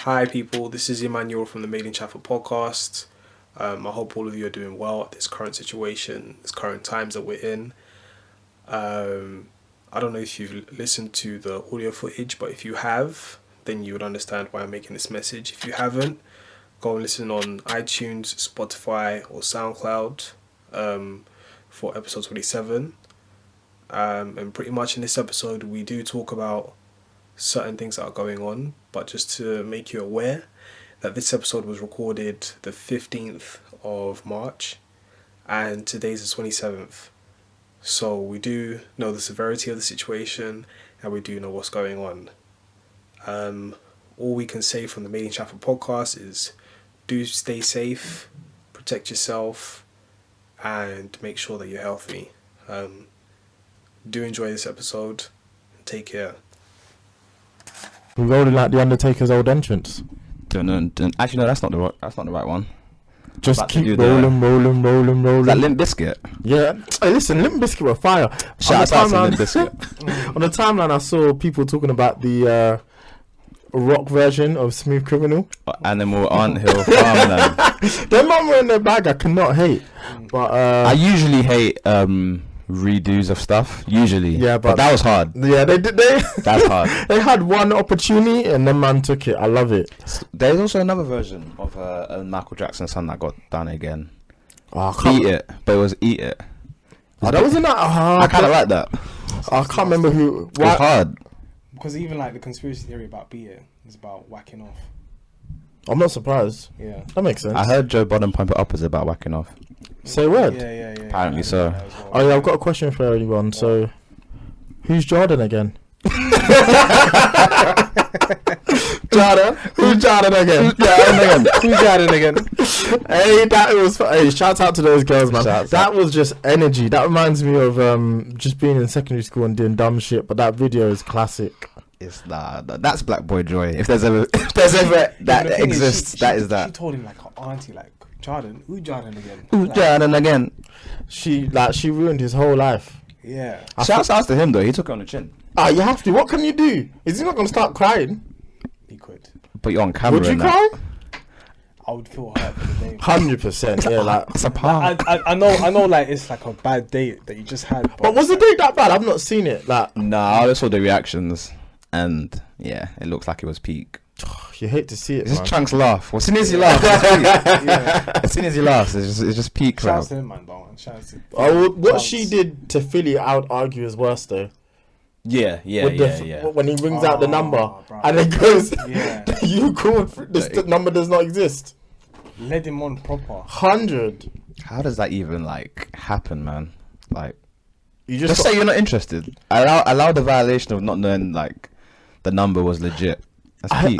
Hi people, this is Emmanuel from the Made In Chafford Podcast. I hope all of you are doing well at this current situation, this current times that we're in. I don't know if you've listened to the audio footage, but if you have, then you would understand why I'm making this message. If you haven't, go and listen on iTunes, Spotify or SoundCloud for episode 27. And pretty much in this episode, we do talk about certain things that are going on, but just to make you aware that this episode was recorded the 15th of March and today's the 27th. So we do know the severity of the situation and we do know what's going on. All we can say from the Made In Chafford Podcast is do stay safe, protect yourself, and make sure that you're healthy. Do enjoy this episode and take care. We're rolling like the Undertaker's old entrance. Actually, no, that's not the right one. Just keep rolling. That Limp Bizkit. Yeah. Hey, listen, Limp Bizkit were fire. Shout out to Limp Bizkit. On the timeline, I saw people talking about the rock version of Smooth Criminal. Animal Ant Hill Farmland. Them man were in their bag. I cannot hate. But I usually hate redos of stuff. Usually. Yeah, but that was hard. Yeah, they did. That's hard. They had one opportunity and then man took it. I love it. There's also another version of Michael Jackson's song that got done again. Eat It, but it was Eat It. That wasn't that hard. I kind of like that. I can't remember who. It was hard. Because even like the conspiracy theory about Beat It is about whacking off. I'm not surprised. Yeah, that makes sense. I heard Joe Budden Pump It Up is about whacking off. Say what? Yeah. Apparently so. Well. Oh yeah, I've got a question for everyone. What? So, who's Jordan again? Jordan? Who's Jordan again? Who's Jordan again? Hey, that was. Hey, shout out to those girls, man. That was just energy. That reminds me of just being in secondary school and doing dumb shit. But that video is classic. It's that's Black Boy Joy. If there's ever that exists, that. She told him like her auntie, like Jordan. Who Jordan again? Who Jordan again? She ruined his whole life. Yeah. Shouts out to him though. He took it on the chin. You have to. What can you do? Is he not going to start crying? He could. But you're on camera. Would you cry? I would feel hurt for the day. 100%. Yeah, like it's a part. I know. Like it's like a bad date that you just had. But was the date that bad? I've not seen it. Like, I just saw the reactions, and yeah, it looks like it was peak. You hate to see it. It's just Chunks laugh. As soon as he laughs, as soon as he laughs, it's just peak. Shout out to him, man. What she did to Philly, I would argue is worse though. Yeah. When he rings out the number and it goes, you called. This number does not exist. Let him on proper. 100. How does that even like happen, man? Like, you just say you're not interested. Allow the violation of not knowing like the number was legit.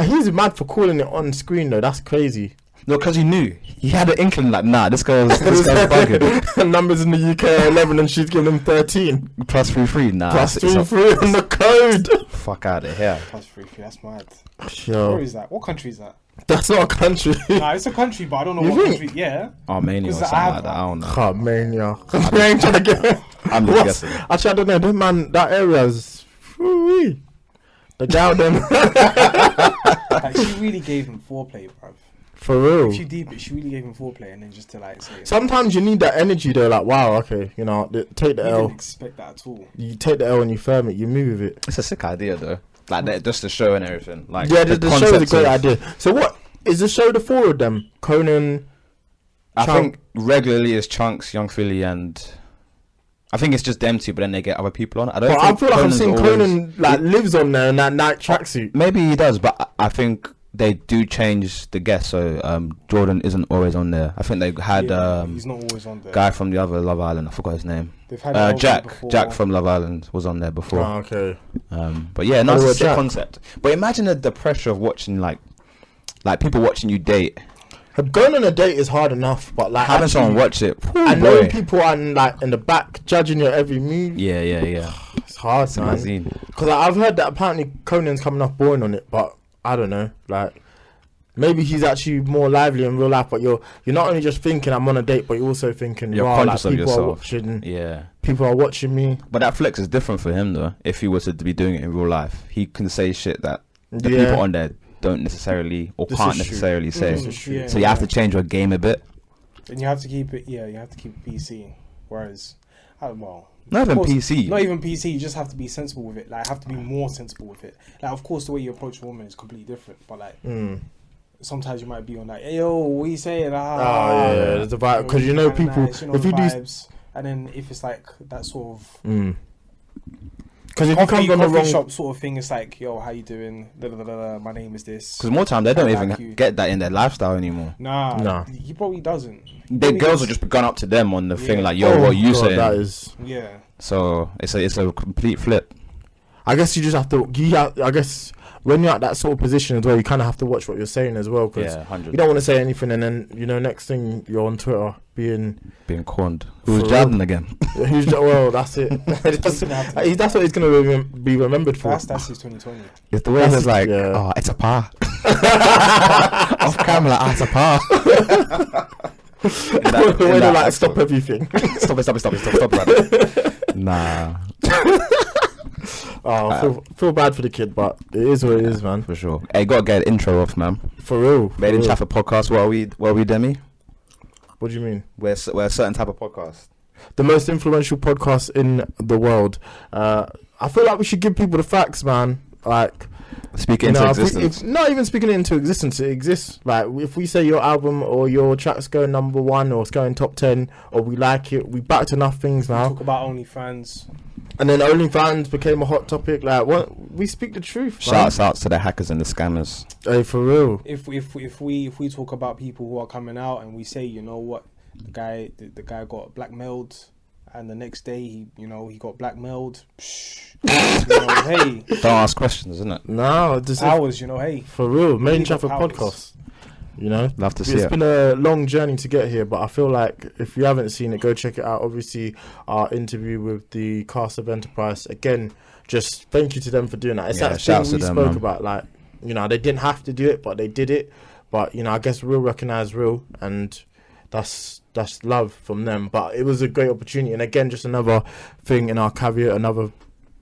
He's mad for calling it on screen though. That's crazy. No, because he knew. He had an inkling like, nah, this guy's bugging. The numbers in the UK are 11 and she's giving him 13. Plus 3-3, nah. Plus 3-3 in the code. Fuck out of here. Plus 3-3, that's mad. Yo. Where is that? What country is that? That's not a country. Nah, it's a country, but I don't know what country. Yeah. Armenia or something like that. I don't know. Armenia. I ain't trying to get. I'm just guessing. Actually, I don't know. That man, that area is. The down them. Like, she really gave him foreplay, bruv. For real. If she deep it, she really gave him foreplay, and then just to like say. Sometimes you need that energy though. Like, wow, okay, take the L. Didn't expect that at all. You take the L and you firm it. You move it. It's a sick idea though. Like just the show and everything. Like yeah, the show is a great idea. So what is the show? The four of them, Conan. I think regularly it's Chunks, Young Philly, and I think it's just them two, but then they get other people on. I feel like I'm seeing Conan like lives on there in that night tracksuit. Maybe he does, but I think they do change the guests. So Jordan isn't always on there. I think they had he's not always on there. Guy from the other Love Island. I forgot his name. They've had Jack from Love Island was on there before. Oh, okay. But yeah, no, it's a sick concept. But imagine the pressure of watching like people watching you date. Going on a date is hard enough, but like having someone watch it and knowing people are like in the back judging your every move. Yeah. It's hard, man. Because I've heard that apparently Conan's coming off boring on it, but I don't know. Like maybe he's actually more lively in real life, but you're not only just thinking I'm on a date, but you're also thinking you're conscious like, of people yourself. Are watching. Yeah, people are watching me. But that flex is different for him though. If he was to be doing it in real life, he can say shit that the people on there don't necessarily or This can't is true. necessarily say. This is true. Yeah, So you have to change your game a bit. And you have to keep it. Yeah, you have to keep it PC. Whereas, well, Not of even course, PC. Not even PC. You just have to be sensible with it. Like, have to be more sensible with it. Like, of course, the way you approach a woman is completely different. But like, sometimes you might be on like, "Hey, yo, what you saying?" There's a vibe because you know people. Nice, if you vibes, and then if it's like that sort of. Because if you come from the coffee wrong shop sort of thing, it's like, yo, how you doing? My name is this. Because more time they don't I like even you. get that in their lifestyle anymore. Nah, he probably doesn't. The girls will just be gone up to them on the thing like, yo, Oh, what you God, saying? that is. Yeah. So it's a complete flip. I guess you just have to. I guess when you're at that sort of position as well, you kind of have to watch what you're saying as well, because Yeah, 100. you don't want to say anything, and then next thing you're on Twitter being corned. Who's For Jordan real. again? well, that's it. That's what he's gonna be remembered for. That's his 2020. It's the way That's it's like, yeah. oh, it's a par. Off camera, it's a par. The way they like stop everything. Stop it, brother. Nah. Oh, feel bad for the kid, but it is what it is, man. For sure. Hey, gotta get an intro off, man. For real. Made in Chafford Podcast. What are we, Demi? What do you mean? We're a certain type of podcast. The most influential podcast in the world. I feel like we should give people the facts, man. Like, Speak into existence. if not even speaking it into existence, it exists. Like, if we say your album or your track's going number 1 or it's going top 10 or we like it, we backed enough things now. Talk about OnlyFans. And then OnlyFans became a hot topic. Like, what? We speak the truth. Shouts out to the hackers and the scammers. Hey, for real. If we talk about people who are coming out and we say, you know what, the guy got blackmailed, and the next day he got blackmailed. Hey, Don't ask questions, isn't it? No, this hours. Hey, for real. Made in Legal Chafford powers. Podcast. Love to see It's it. been a long journey to get here, but I feel like if you haven't seen it, go check it out. Obviously, our interview with the cast of Enterprise, again, just thank you to them for doing that. It's Yeah, that shouts thing to we them, spoke man. about, like, they didn't have to do it, but they did it. But, I guess real recognize real, and that's love from them. But it was a great opportunity, and again, just another thing in our caveat, another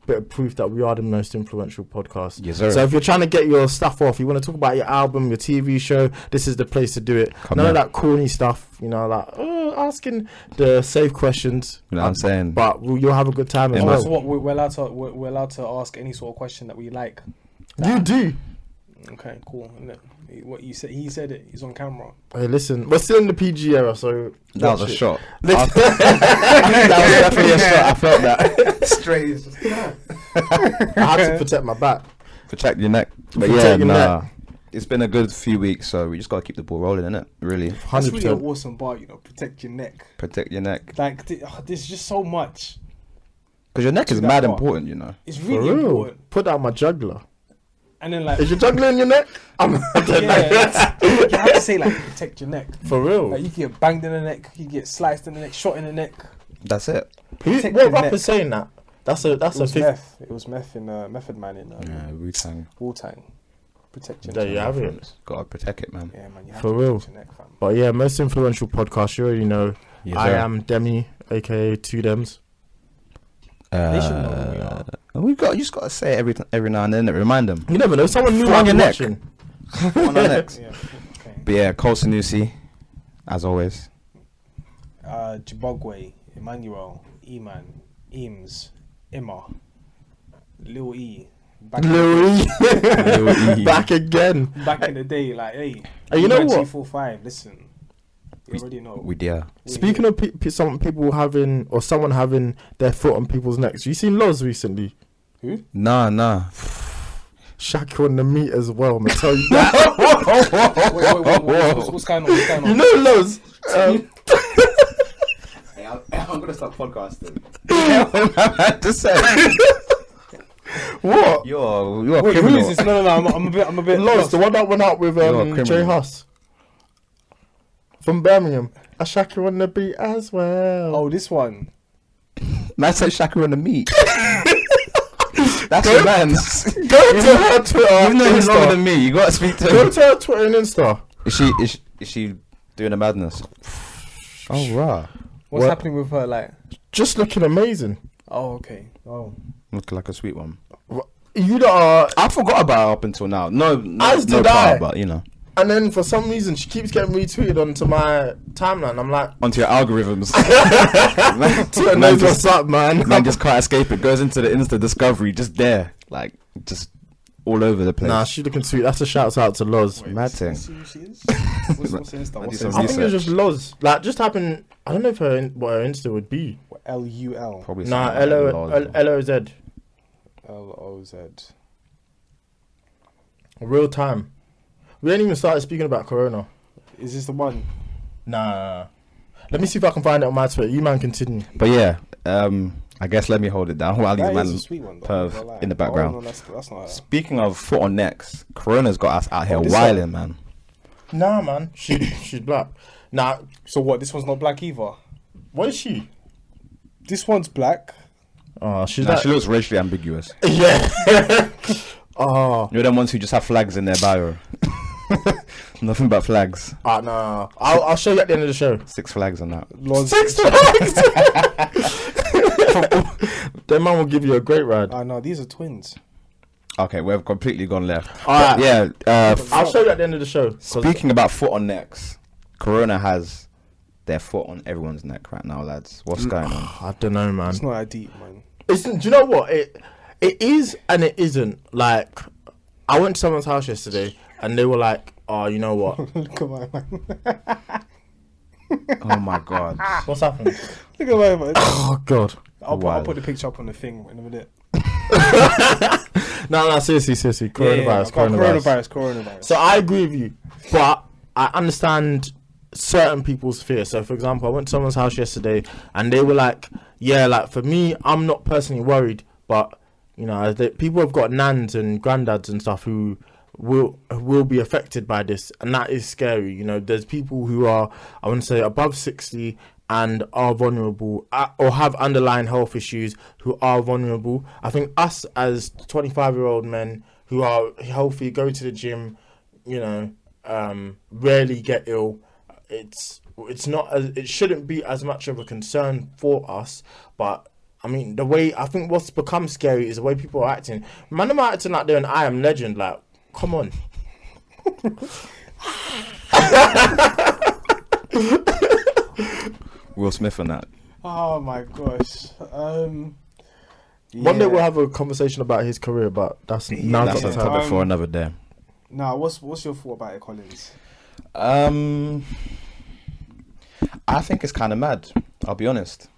bit of proof that we are the most influential podcast. Yes, sir. So if you're trying to get your stuff off, you want to talk about your album, your TV show, this is the place to do it. Come None on. of that corny stuff, asking the safe questions. You know what I'm saying? But you'll have a good time as Yeah, well. so what we're allowed to ask any sort of question that we like. You do. Okay, cool. And then what you said, he said it. He's on camera. Hey, listen, we're still in the PG era, so That was a watch it. shot. Listen- That was definitely a shot. I felt that. Straight. I had to protect my back. Protect your neck. But Protect your neck. It's been a good few weeks, so we just gotta keep the ball rolling, innit? Really. That's really an 100%. awesome bar. Protect your neck. Protect your neck. Like there's just so much. Because your neck is that mad part. important, It's For really real. important. Put out my juggler. And then like Is your juggler in your neck? you have to say like protect your neck. For real. Like you can get banged in the neck, you can get sliced in the neck, shot in the neck. That's it. Protect What your rapper's neck. saying that? That's a It was fifth. meth. It was meth in Method Man in Wu-Tang. Wu-Tang. Protect your There neck. you have it. Gotta protect it, man. Yeah, man. You have For to real. protect your neck, fam. But yeah, most influential podcast. You already know. Yes, I sir. am Demi, aka Two Dems. They should know who we are. You just gotta say it every now and then. Remind them. You never know. Someone new On might your be neck. watching. On our necks. Yeah. Okay. But yeah, Cole Sanusi, as always. Jibogwe, Emmanuel, Eman, Eames, Emma, Lil E. Back Louis. Lil E. Back again. back in the day, like, hey, And you know what? G45, listen, you already know. We dare. Speaking of some people having, or someone having their foot on people's necks, you seen Loz recently? Nah. Shaq on the meat as well, I'm gonna tell you that. Wait, what's going on? What's going on? You know Loz? Hey, I'm gonna start podcasting. To say. What? You're a Wait, who criminal. is this? No, I'm a bit Loz, lost. the one that went out with You're a criminal. Jay Huss from Birmingham. A Shaq on the beat as well. Oh, this one. Man said Shaka on the meat. That's your man's. Go to her Twitter. Even though he's longer Insta. than me, you gotta speak to Go him. to her Twitter and Insta. Is she doing a madness? Oh right. What's What? happening with her? Like, Just looking amazing. oh, okay. Oh, Looking like a sweet one. you lot are. I forgot about her up until now. No As did power, I. but you know. And then for some reason she keeps getting retweeted onto my timeline. I'm like, Onto your algorithms. man, knows what's up, man. Man just can't escape it. Goes into the Insta discovery, just there, like just all over the place. Nah, she looking sweet. That's a shout out to Loz. Mad thing. What's Insta? What's I think it was just Loz. Like, just happened. I don't know if what her Insta would be. LUL. Probably Nah, something like Loz. LOZ. LOZ. Real time. We ain't even started speaking about Corona. Is this the one? Nah. Let me see if I can find it on my Twitter. You man continue. But yeah, I guess let me hold it down while these That man is a sweet one, though, perv in the background. Oh, no, that's not her. Speaking of foot on necks, Corona's got us out here this wilding, man. Nah, man. She's black. Nah. So what? This one's not black either. What is she? This one's black. Oh, she's Nah, like... she looks racially ambiguous. Yeah. Oh. You're them ones who just have flags in their bio. Nothing but flags. Nah. I'll show you at the end of the show. 6 flags on that. 6 flags. That man will give you a great ride. No, these are twins. Okay, we've completely gone left. Alright. Yeah. I'll show you at the end of the show. Speaking about foot on necks, Corona has their foot on everyone's neck right now, lads. What's going on? I don't know, man. It's not that deep, man. Do you know what? It is and it isn't. Like, I went to someone's house yesterday and they were like, oh, you know what? Look at my man. Oh my god. What's happened? Look at my man. Oh, God. I'll put the picture up on the thing in a minute. No, seriously. Coronavirus. So I agree with you, but I understand certain people's fear. So, for example, I went to someone's house yesterday and they were like, yeah, like for me, I'm not personally worried, but, you know, people have got nans and granddads and stuff who will be affected by this, and that is scary. You know, there's people who are, I want to say, above 60 and are vulnerable or have underlying health issues who are vulnerable. I think us as 25-year-old men who are healthy, go to the gym, you know, rarely get ill. It's not it shouldn't be as much of a concern for us, but I mean the way I think what's become scary is the way people are acting. Man, I'm acting like they're an I Am Legend. Like, come on. Will Smith and that. Oh my gosh. One day we'll have a conversation about his career, but that's not That's the a time. topic for another day. Nah, what's your thought about it, Collins? I think it's kind of mad, I'll be honest,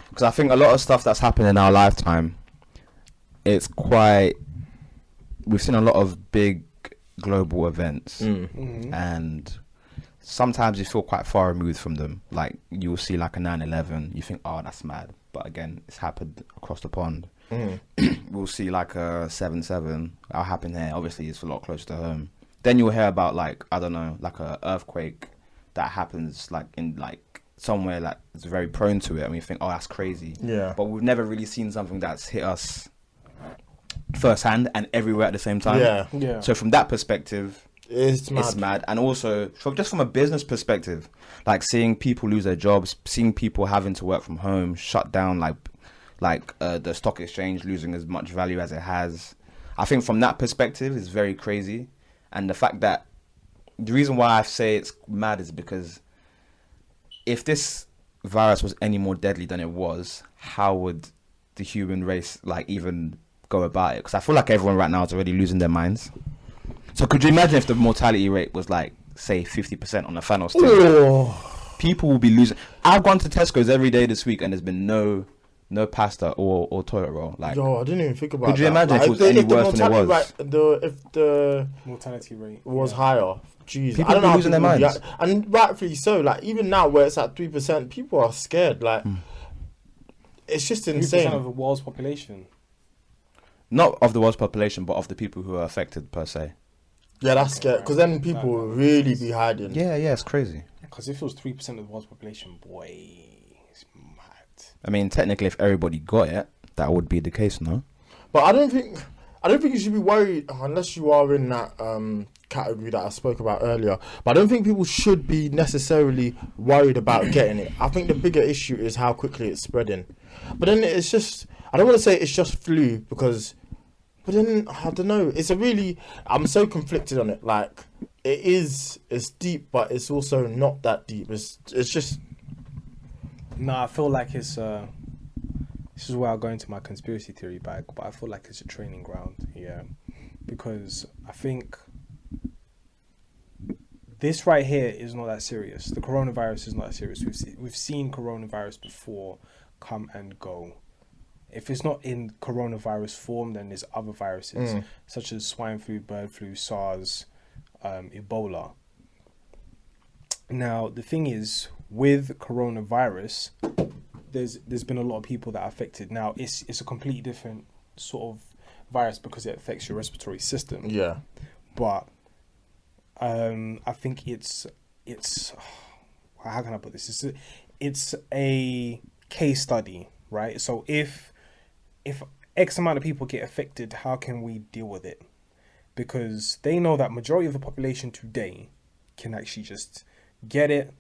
because I think a lot of stuff that's happened in our lifetime, it's quite, we've seen a lot of big global events, and sometimes you feel quite far removed from them. Like, you'll see like a 9/11, you think, oh, that's mad, but again, it's happened across the pond. We'll see like a 7/7, that'll happen here, obviously it's a lot closer to home. Then you'll hear about like, I don't know, like a earthquake that happens like in like somewhere like it's very prone to it, and we think, oh, that's crazy. Yeah. But we've never really seen something that's hit us firsthand and everywhere at the same time. Yeah. So from that perspective, It's mad. it's mad. And also from a business perspective, like seeing people lose their jobs, seeing people having to work from home, shut down, like the stock exchange losing as much value as it has. I think from that perspective, it's very crazy. And the fact that the reason why I say it's mad is because if this virus was any more deadly than it was, how would the human race like even go about it? Because I feel like everyone right now is already losing their minds. So could you imagine if the mortality rate was like, say, 50% on the Thanos thing? People will be losing. I've gone to Tesco's every day this week and there's been no pasta or toilet roll. Like, Yo, I didn't even think about that. could you imagine like, if it was any worse than it was? If the Mortality rate was higher, jeez, People I don't know be how losing their people minds. react. And rightfully so. Like, even now where it's at 3%, people are scared. Like, it's just 3% insane. of the world's population. Not of the world's population, but of the people who are affected per se. Yeah, that's scary. Because then people will really be hiding. Yeah, it's crazy. Because if it was 3% of the world's population, boy, it's mad. I mean, technically, if everybody got it, that would be the case, no? But I don't think you should be worried unless you are in that category that I spoke about earlier. But I don't think people should be necessarily worried about getting it. I think the bigger issue is how quickly it's spreading. But then it's just, I don't want to say it's just flu because But then I don't know. I'm so conflicted on it. Like it's deep, but it's also not that deep. It's just. No, I feel like it's this is where I'll go into my conspiracy theory bag, but I feel like it's a training ground, yeah. Because I think this right here is not that serious. The coronavirus is not that serious. We've seen coronavirus before come and go. If it's not in coronavirus form, then there's other viruses such as swine flu, bird flu, SARS, Ebola. Now, the thing is, with coronavirus, there's been a lot of people that are affected. Now, it's a completely different sort of virus because it affects your respiratory system. Yeah. But I think it's how can I put this? It's a case study, right? So if X amount of people get affected, how can we deal with it? Because they know that majority of the population today can actually just get it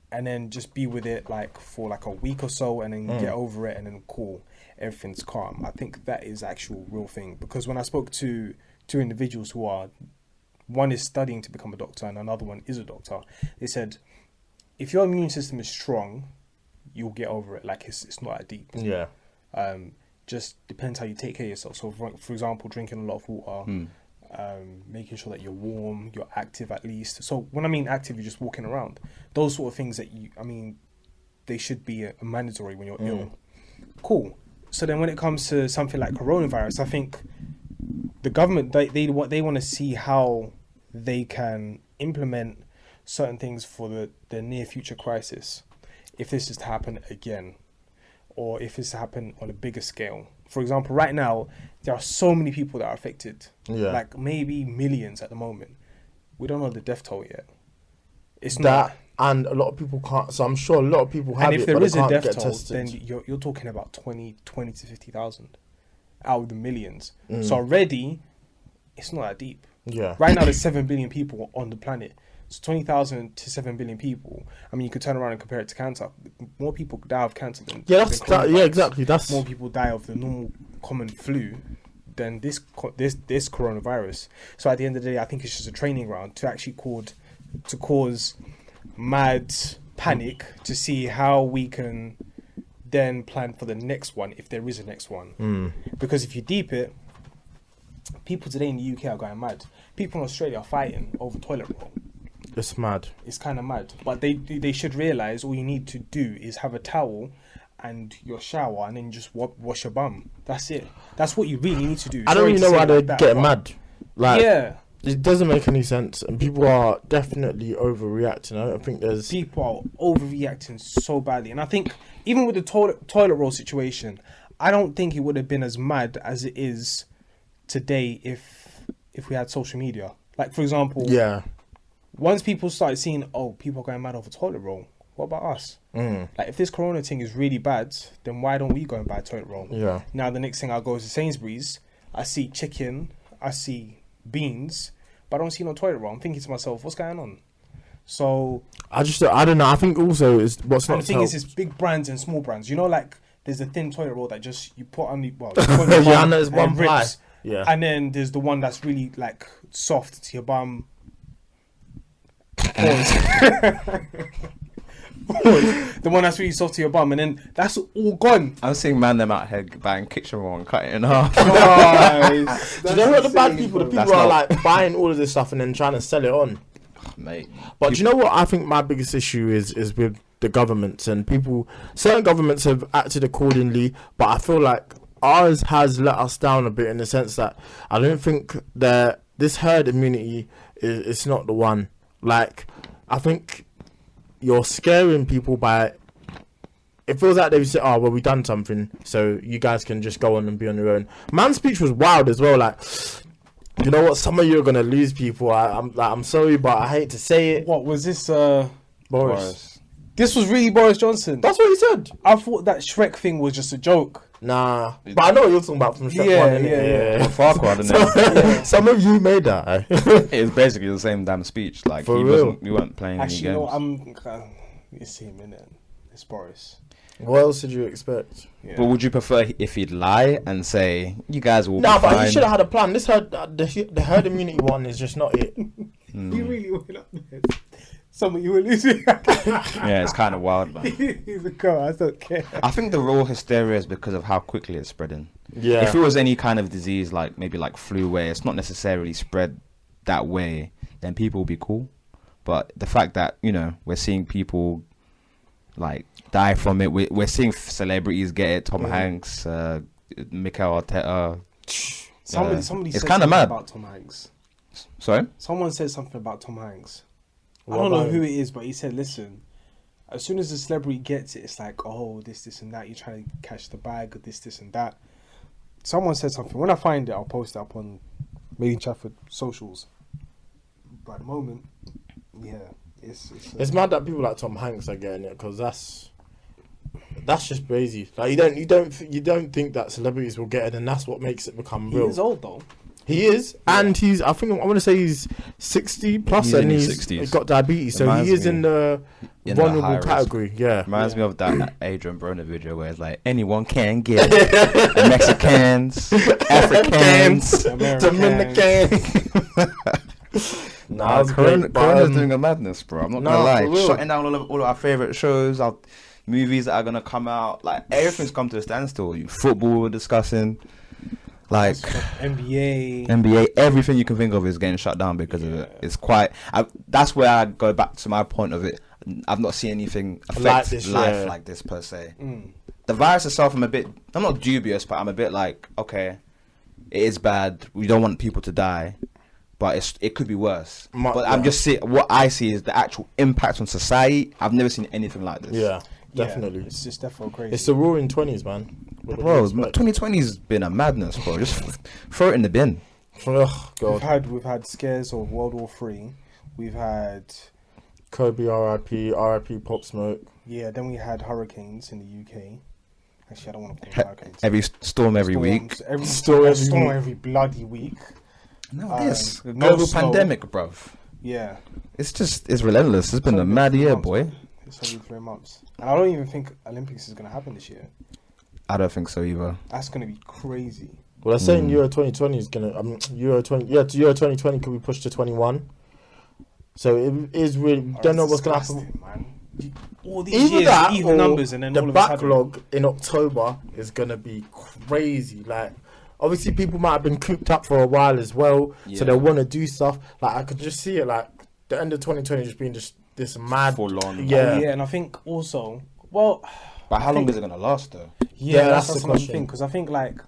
and then just be with it for a week or so and then get over it and then cool, everything's calm. I think that is actual real thing, because when I spoke to two individuals who are, one is studying to become a doctor and another one is a doctor, they said if your immune system is strong, you'll get over it. Like it's not that deep. Yeah. Just depends how you take care of yourself. So for example, drinking a lot of water, making sure that you're warm, you're active at least. So when I mean active, you're just walking around. Those sort of things that they should be a mandatory when you're ill. Cool. So then when it comes to something like coronavirus, I think the government, they want to see how they can implement certain things for the near future crisis. If this is to happen again, or if it's to happen on a bigger scale. For example, right now, there are so many people that are affected. Yeah. Like maybe millions at the moment. We don't know the death toll yet. It's that, and a lot of people can't. So I'm sure a lot of people have it, but they can't get tested. And if there is a death toll, then you're talking about 20 to 50,000 out of the millions. So already, it's not that deep. Yeah. Right now, there's 7 billion people on the planet. So 20,000 to 7 billion people. I mean, you could turn around and compare it to cancer. More people die of cancer than exactly. That's more people die of the normal common flu than this coronavirus. So at the end of the day, I think it's just a training ground to actually cause mad panic to see how we can then plan for the next one if there is a next one. Because if you deep it, people today in the UK are going mad. People in Australia are fighting over toilet roll. It's mad. It's kind of mad. But they should realise all you need to do is have a towel and your shower and then just wash your bum. That's it. That's what you really need to do. I don't really know why they're getting mad. Yeah. It doesn't make any sense. And people are definitely overreacting. I don't think there's... People are overreacting so badly. And I think even with the toilet roll situation, I don't think it would have been as mad as it is today if we had social media. Like, for example... Yeah. Once people started seeing, people are going mad over toilet roll, what about us? Like, if this corona thing is really bad, then why don't we go and buy toilet roll? Yeah. Now, the next thing I go is to Sainsbury's, I see chicken, I see beans, but I don't see no toilet roll. I'm thinking to myself, what's going on? So... I don't know. I think also is what's not... And the thing is, it's big brands and small brands. You know, like, there's a thin toilet roll that just, you put on the... Well, you put on yeah, there's one ply. Yeah. And then there's the one that's really, like, soft to your bum. The one that's really soft to your bum, and then that's all gone. I'm seeing them out here buying kitchen roll and cutting it in half. Do you know what the bad people? The people are like buying all of this stuff and then trying to sell it on, mate. But do you know what I think my biggest issue is with the governments and people. Certain governments have acted accordingly, but I feel like ours has let us down a bit in the sense that I don't think that this herd immunity is not the one. Like, I think you're scaring people by... It feels like they've said, well, we've done something, so you guys can just go on and be on your own. Man's speech was wild as well. Like, you know what? Some of you are going to lose people. I'm sorry, but I hate to say it. What was this? Boris. This was really Boris Johnson. That's what he said. I thought that Shrek thing was just a joke. Nah, but I know what you're talking about from Shrek 1, yeah. Farquhar, didn't Some of you made that. It's basically the same damn speech. Like, For he real. weren't playing Actually, any games. you see him in it. It's Boris. What else did you expect? Yeah. But would you prefer if he'd lie and say, you guys will be No, but fine? he should have had a plan. This the herd immunity one is just not it. You really went up there. Something you were losing. Yeah, it's kind of wild, man. He's a girl, I don't care. I think the real hysteria is because of how quickly it's spreading. Yeah. If it was any kind of disease, like maybe like flu, where it's not necessarily spread that way, then people will be cool. But the fact that, you know, we're seeing people like die from it, we're seeing celebrities get it. Tom Hanks, Mikel Arteta. Somebody it's said kind something of mad. about Tom Hanks. Sorry? Someone said something about Tom Hanks. I What don't know about who him? it is, but he said, listen, as soon as the celebrity gets it, it's like, oh, this and that. You're trying to catch the bag of this and that. Someone said something. When I find it, I'll post it up on Made In Chafford socials. But at the moment, yeah, It's mad that people like Tom Hanks are getting it, because that's just crazy. Like you don't think that celebrities will get it, and that's what makes it become he real. is old though. He is, and I want to say he's 60 plus, He's and in his he's 60s. got diabetes, so Reminds he is me- in the in the high vulnerable risk. category. Yeah, Reminds me of that Adrian Broner video where it's like, anyone can get it. Mexicans, Africans. Dominican. Nah, it's great, but, Corona's doing a madness, bro. I'm not No, gonna lie. for real. Shutting down all of our favorite shows, our movies that are gonna come out. Like everything's come to a standstill. Football we're discussing, like NBA, everything you can think of is getting shut down because of it. It's quite. That's where I go back to my point of it. I've not seen anything affect Like this, life yeah. like this per se. The virus itself, I'm not dubious, but I'm a bit like, okay, it is bad. We don't want people to die. But it could be worse. But I'm just seeing, what I see is the actual impact on society. I've never seen anything like this. Yeah, definitely. Yeah, it's just definitely crazy. It's the roaring 20s, man. Bro, 2020's been a madness, bro. Just throw it in the bin. Oh God. We've had scares of World War III. We've had Kobe, R.I.P. Pop Smoke. Yeah, then we had hurricanes in the UK. Actually, I don't want to call them hurricanes. Every storm every week. Every Storm storm every every bloody week. No, this no global snow. pandemic, bruv. Yeah. It's relentless. It's been a only mad 3 year, months, boy. man. It's only 3 months. And I don't even think Olympics is going to happen this year. I don't think so either. That's going to be crazy. Well, they're saying Euro 2020 is gonna. Euro 2020 could be pushed to 21. So it is really. Don't know what's gonna happen. Man. All these Either years, that even or numbers, and then the all of a sudden, backlog in October is gonna be crazy. Like, obviously, people might have been cooped up for a while as well, so they want to do stuff. Like, I could just see it, like the end of 2020 just being just this mad. Full on. Yeah. yeah, and I think also, well, But how long is it going to last, though? yeah, that's the another question. thing, because I think like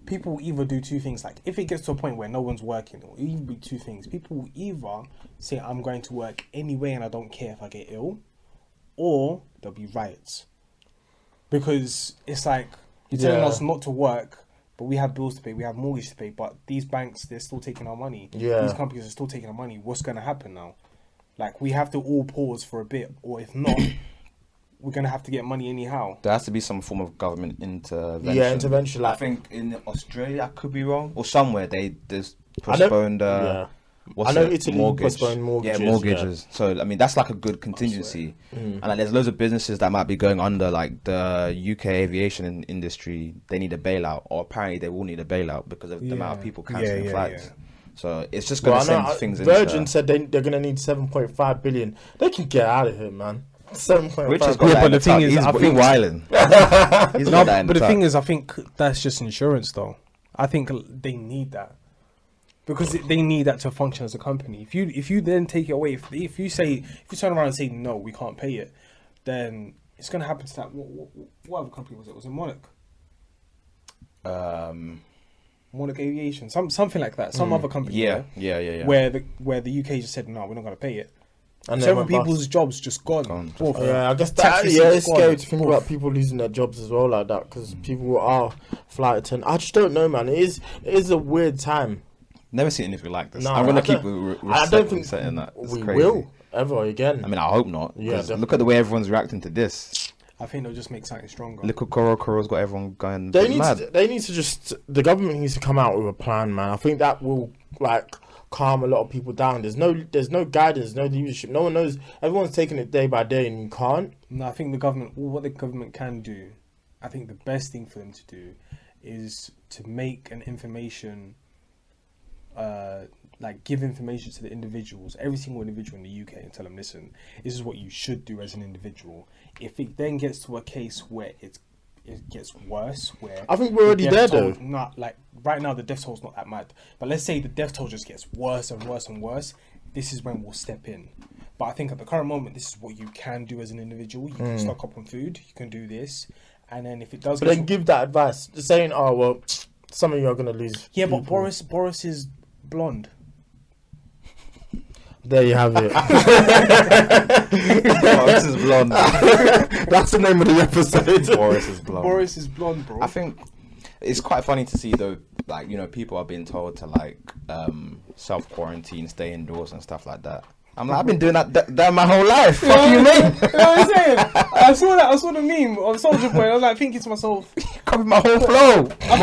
people will either do two things. Like, if it gets to a point where no one's working, or even be two things. People will either say, "I'm going to work anyway, and I don't care if I get ill," or there'll be riots, because it's like you're telling us not to work. But we have bills to pay, we have mortgage to pay, but these banks, they're still taking our money. Yeah. These companies are still taking our money. What's going to happen now? Like, we have to all pause for a bit, or if not, we're going to have to get money anyhow. There has to be some form of government intervention. Yeah, intervention. Like, I think in Australia, I could be wrong, or somewhere there's I know- postponed. yeah. What's I know it? Italy postponed mortgages, Yeah, mortgages. So I mean, that's like a good contingency. And like, there's loads of businesses that might be going under, like the UK aviation industry. They need a bailout, or apparently they will need a bailout because of the amount of people cancelling flights. Yeah. So it's just going to send things into Virgin said they're going to need 7.5 billion. They can get out of here, man. 7.5 Rich has billion. got that but in the thing tuck. is, He's I think- wilding. He's got that in But the tuck. thing is, I think that's just insurance, though. I think they need that. Because they need that to function as a company. If you then take it away, if you turn around and say no, we can't pay it, then it's going to happen to that. What other company was it? Was it Monarch? Monarch Aviation, something like that. Some other company. Yeah. Where the UK just said no, we're not going to pay it. And Several then went people's jobs just gone. Oof. Yeah, I guess Tax that, receipts it's gone. scary to think Oof. about people losing their jobs as well like that, because people are flight attendant. I just don't know, man. It is a weird time. Never seen anything like this. No, I'm gonna I keep. don't- I don't think saying that. It's we crazy. will ever again. I mean, I hope not. Yeah, 'Cause definitely. look at the way everyone's reacting to this. I think they'll just make something stronger. Little Coro's got everyone going They need mad. to. They need to just. The government needs to come out with a plan, man. I think that will like calm a lot of people down. There's no guidance, no leadership. No one knows. Everyone's taking it day by day, and you can't. No, I think what the government can do, I think the best thing for them to do is to make an information, like give information to the individuals, every single individual in the UK, and tell them, listen, this is what you should do as an individual. If it then gets to a case where it gets worse, where I think we're already there though. Not like right now, the death toll's not that mad, but let's say the death toll just gets worse and worse and worse. This is when we'll step in. But I think at the current moment, this is what you can do as an individual. You can stock up on food. You can do this, and then if it does, but then give that advice, just saying, "Oh well, some of you are gonna lose." Yeah, people. but Boris is blonde. There you have it. Boris is blonde. That's the name of the episode. Boris is blonde. Boris is blonde, bro. I think it's quite funny to see though, like, you know, people are being told to like self-quarantine, stay indoors and stuff like that. I'm like, I've been doing that my whole life. What do you mean? You know what I'm saying? I saw the meme of Soldier Boy. I was like thinking to myself, covered my whole flow. my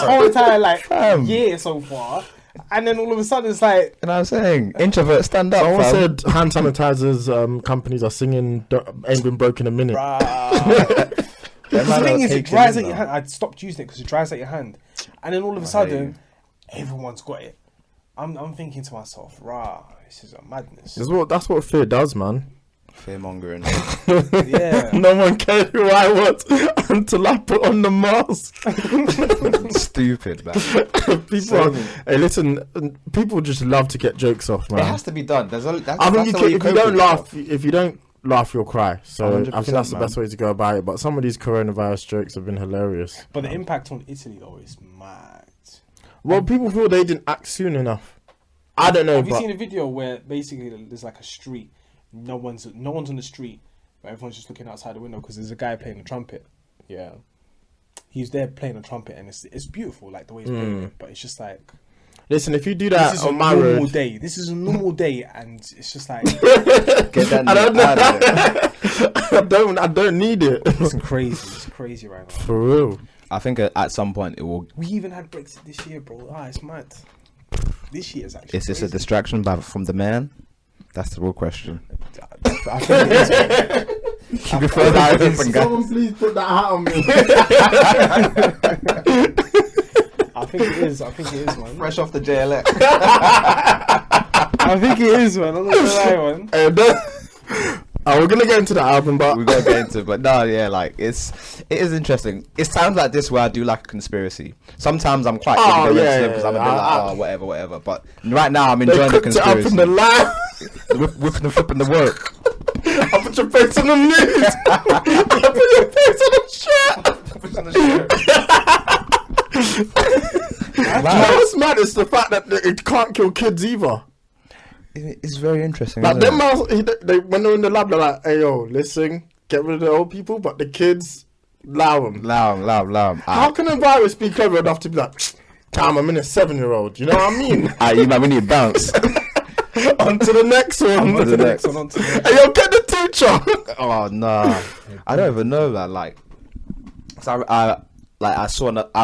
whole entire year so far. And then all of a sudden it's like, you know what I'm saying? Introvert, stand up. Someone said hand sanitizers companies are singing "Ain't Been Broke in a Minute." the thing is, it dries out your hand. I stopped using it because it dries out your hand. And then all of a sudden, everyone's got it. I'm thinking to myself, this is a madness. That's what fear does, man. Fear mongering. Yeah. No one cared who I was until I put on the mask. Stupid, man. Hey, listen, people just love to get jokes off, man. It has to be done. I think if you don't laugh, you'll cry. So I think that's the best way to go about it. But some of these coronavirus jokes have been hilarious. But the impact on Italy though is mad. Well, people feel they didn't act soon enough. I don't know. Have you seen a video where basically there's like a street? No one's on the street, but everyone's just looking outside the window because there's a guy playing a trumpet. Yeah, he's there playing a trumpet, and it's beautiful, like the way he's playing it. But it's just like, listen, if you do that this is on my road, this is a normal day, and it's just like, get that I don't need it. It's crazy right now. For real. I think at some point it will. We even had Brexit this year, bro. It's mad. This year is actually. Is this a distraction from the man? That's the real question. I think it is. Keep your phone eyes open, guys. Someone please put that hat on me. I think it is, man. Fresh off the JLX. I think it is, man. I'm not gonna lie, man. We're gonna get into the album, but we're gonna get into it. But no, yeah, like it is interesting. It sounds like this where I do like a conspiracy. Sometimes I'm quite ignorant because I'm a bit like, whatever. But right now I'm enjoying the conspiracy. It up in the line. Whipping and flipping the work. I put your face on the news. I put your face on the shirt. What's mad is the fact that it can't kill kids either. It's very interesting. Like them, when they're in the lab, they're like, "Hey yo, listen, get rid of the old people, but the kids, allow them." How can a virus be clever enough to be like, "Damn, I'm in a 7-year-old." You know what I mean? You might need to bounce. On to the next one. Hey yo, get the teacher. Oh no, I don't even know that. Like, so I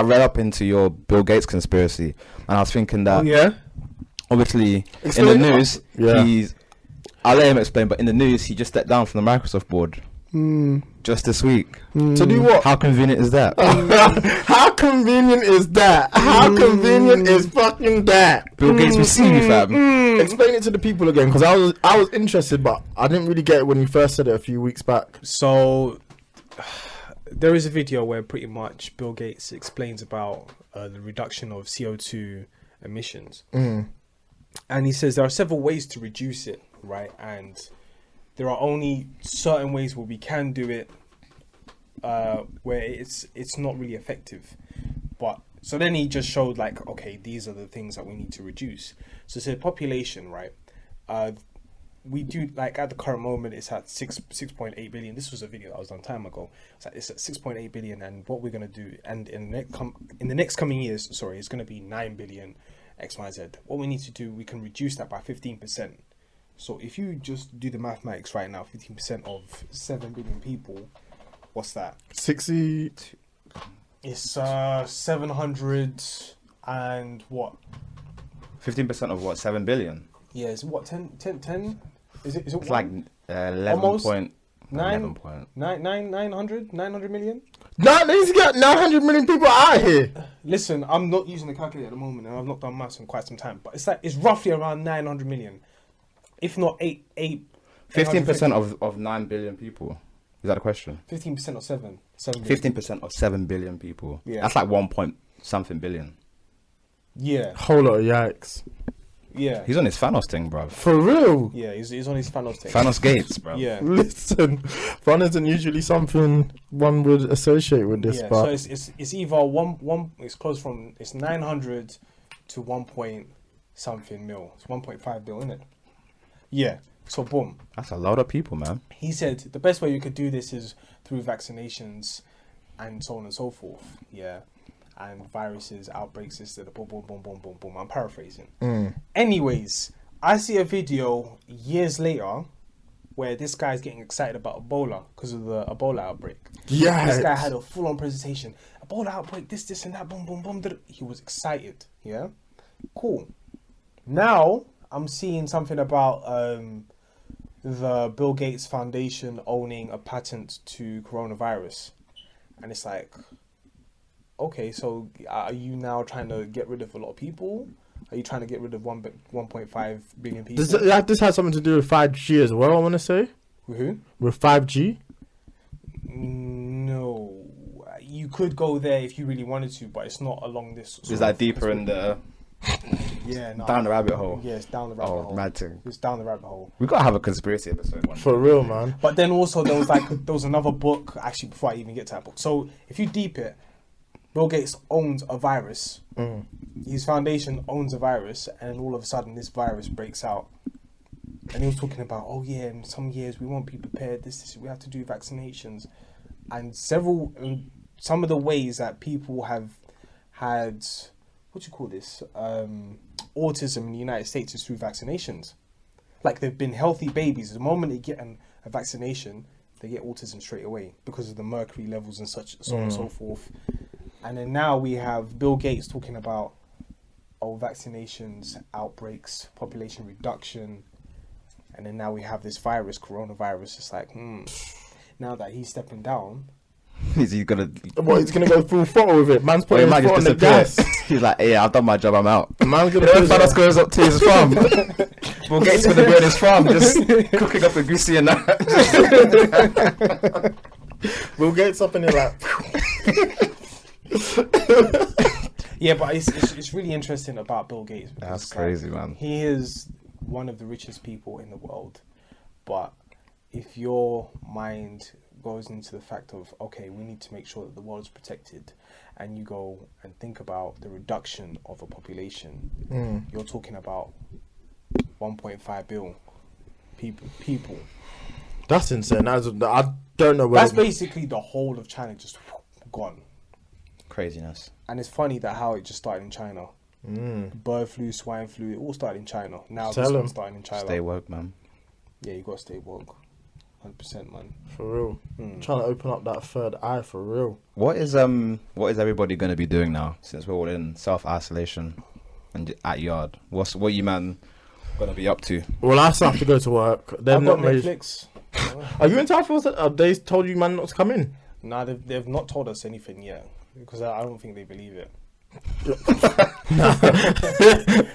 read up into your Bill Gates conspiracy, and I was thinking that. Obviously, in the news, I'll let him explain, but in the news, he just stepped down from the Microsoft board. Just this week. To do what? How convenient is that? How convenient is that? How convenient is fucking that? Bill Gates will see me, fam. Explain it to the people again, because I was interested, but I didn't really get it when you first said it a few weeks back. So, there is a video where pretty much Bill Gates explains about the reduction of CO2 emissions. And he says there are several ways to reduce it, right? And there are only certain ways where we can do it, where it's not really effective. But so then he just showed like, okay, these are the things that we need to reduce. So say population, right? We do like at the current moment it's at 6.8 billion. This was a video that was done time ago. It's at 6.8 billion, and what we're gonna do, and in the next coming years, it's gonna be 9 billion. X, Y, Z. What we need to do, we can reduce that by 15%. So if you just do the mathematics right now, 15% of 7 billion people, what's that? 60. It's 700 and what? 15% of what? 7 billion. Yeah, it's what 10? Is it? It's like 11 Almost point. 900 million. No, he's got 900 million people out here. Listen, I'm not using the calculator at the moment, and I've not done maths in quite some time. But it's roughly around 900 million, if not 15% of 9 billion people. Is that a question? 15% of 7 billion. 15% of 7 billion people. Yeah. That's like 1 point something billion. Yeah. Whole lot of yikes. Yeah. He's on his Thanos thing, bro. For real. Yeah, he's on his Thanos thing. Thanos Gates, bro. Yeah. Listen, fun isn't usually something one would associate with this, Yeah. but So it's either one. It's close from 900 to 1 point something mil. It's 1.5 bill, isn't it? Yeah. So boom. That's a lot of people, man. He said the best way you could do this is through vaccinations and so on and so forth. Yeah. And viruses, outbreaks, this, boom, boom, boom, boom, boom, boom. I'm paraphrasing. Anyways, I see a video years later where this guy's getting excited about Ebola because of the Ebola outbreak. yeah, This guy had a full-on presentation. Ebola outbreak, this and that, boom, boom, boom. He was excited. Yeah. Cool. Now, I'm seeing something about the Bill Gates Foundation owning a patent to coronavirus. And it's like, okay, so are you now trying to get rid of a lot of people? Are you trying to get rid of 1.5 billion people? this has something to do with 5G as well, I want to say. With who? With 5G? No. You could go there if you really wanted to, but it's not along this. Is that deeper in the Yeah, no. down the rabbit hole? Yeah, it's down the rabbit hole. Mad thing. It's down the rabbit hole. We gotta have a conspiracy episode one. For real, man. But then also there was another book, actually, before I even get to that book. So if you deep it, Bill Gates owns a virus. His foundation owns a virus, and all of a sudden this virus breaks out. And he was talking about, oh yeah, in some years we won't be prepared. This we have to do vaccinations, and some of the ways that people have had, what do you call this, autism in the United States is through vaccinations. Like they've been healthy babies. The moment they get a vaccination, they get autism straight away because of the mercury levels and such, so on and so forth. And then now we have Bill Gates talking about, vaccinations, outbreaks, population reduction. And then now we have this virus, coronavirus. It's like, now that he's stepping down. Is he gonna? What, he's gonna go full throttle with it? Man's putting his foot on the gas. He's like, yeah, I've done my job, I'm out. Man's gonna If Thanos goes up to his farm, Bill Gates gonna be on his farm, just cooking up a goosey and that. Bill Gates up in there like. Yeah, but it's really interesting about Bill Gates. That's crazy, man. He is one of the richest people in the world. But if your mind goes into the fact of, okay, we need to make sure that the world is protected, and you go and think about the reduction of a population, you're talking about 1.5 billion people. That's insane. I don't know where. That's basically the whole of China just gone. Craziness. And it's funny that how it just started in China. Bird flu, swine flu, it all started in China. Now this one's starting in China. Stay woke, man. Yeah, you gotta stay woke. 100%, man. For real. Trying to open up that third eye for real. What is everybody gonna be doing now since we're all in self-isolation and at yard? What you man gonna be up to? Well, I still have to go to work. They've I've got not made. Netflix. Are you in town for? Have they told you man not to come in? Nah, they've not told us anything yet because I don't think they believe it.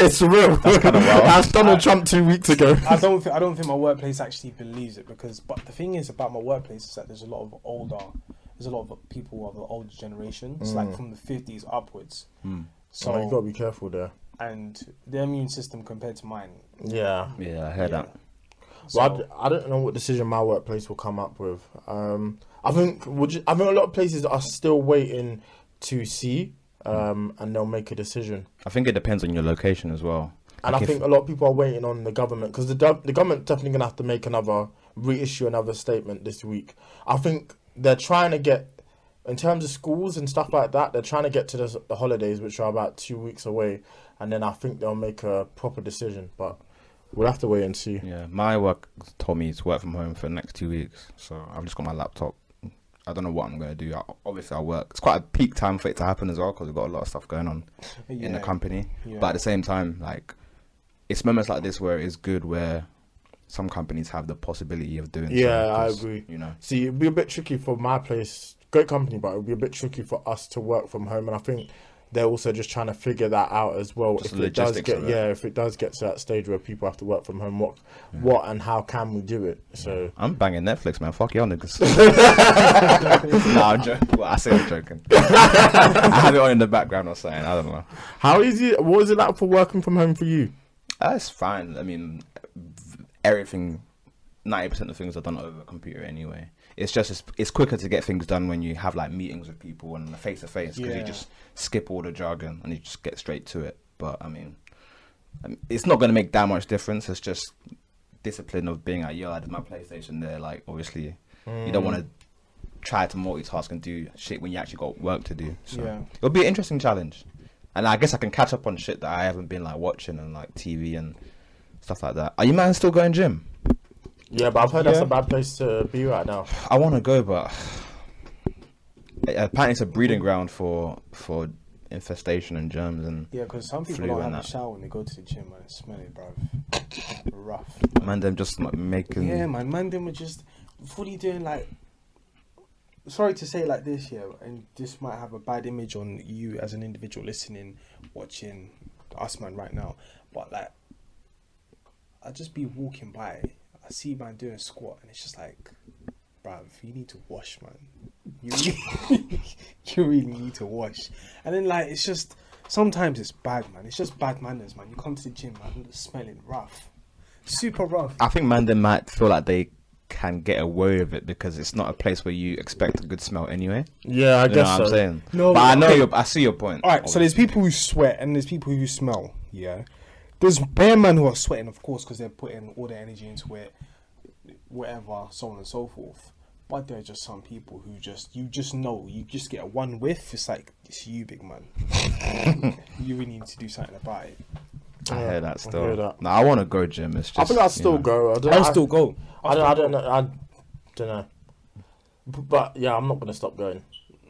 It's real. That's kind of wild. That's Donald Trump 2 weeks ago. I don't think my workplace actually believes it but the thing is about my workplace is that there's a lot of people of the older generation. It's like from the 50s upwards. So you gotta be careful there. And their immune system compared to mine. Yeah. Yeah, I heard that. So, Well, I don't know what decision my workplace will come up with. I think a lot of places are still waiting to see, and they'll make a decision. I think it depends on your location as well. And Like I think a lot of people are waiting on the government because the government definitely gonna have to reissue another statement this week. I think they're trying to get, in terms of schools and stuff like that, they're trying to get to the holidays, which are about 2 weeks away, and then I think they'll make a proper decision. But we'll have to wait and see. Yeah, my work told me to work from home for the next 2 weeks, so I've just got my laptop. I don't know what I'm going to do. Obviously, I'll work. It's quite a peak time for it to happen as well because we've got a lot of stuff going on in the company. Yeah. But at the same time, like, it's moments like this where it's good where some companies have the possibility of doing. Yeah, I agree. You know, see, it'd be a bit tricky for my place. Great company, but it would be a bit tricky for us to work from home, and I think they're also just trying to figure that out as well. Just if it does logistics get, if it does get to that stage where people have to work from home, what and how can we do it? So I'm banging Netflix, man. Fuck y'all niggas. No, I'm joking. Well, I say I'm joking. I have it on in the background or something. I don't know. how easy? What is it like for working from home for you? It's fine. I mean, everything, 90% of things are done over a computer anyway. It's just it's quicker to get things done when you have like meetings with people and face to face, because you just skip all the jargon and you just get straight to it. But I mean, it's not going to make that much difference. It's just discipline of being like, yo, I did my PlayStation there. Like, obviously, you don't want to try to multitask and do shit when you actually got work to do. So it'll be an interesting challenge, and I guess I can catch up on shit that I haven't been like watching and like TV and stuff like that. Are you man still going gym? Yeah, but I've heard that's a bad place to be right now. I want to go, but apparently it's a breeding ground for infestation and germs and because some people don't have a shower when they go to the gym, man. It's smelly, bro. Rough. Man, them just making. Yeah, man, them were just fully doing like. Sorry to say like this, and this might have a bad image on you as an individual listening, watching us, man, right now. But like, I'd just be walking by. I see man doing a squat, and it's just like, bruv, you need to wash, man. You really need to wash. And then like, it's just sometimes it's bad, man. It's just bad manners, man. You come to the gym, man, it's smelling rough, super rough. I think man, they might feel like they can get away with it because it's not a place where you expect a good smell anyway. Yeah, I guess so. What I'm saying? No, but I know I see your point. All right, obviously. So there's people who sweat and there's people who smell. Yeah. There's bare men who are sweating, of course, because they're putting all their energy into it, whatever, so on and so forth. But there are just some people who you just know, you just get a one whiff, it's like, it's you, big man. You really need to do something about it. I hear that still. I hear that. No, I want to go gym. It's just, I think I'll still go. I'll still go. I don't know. But yeah, I'm not going to stop going.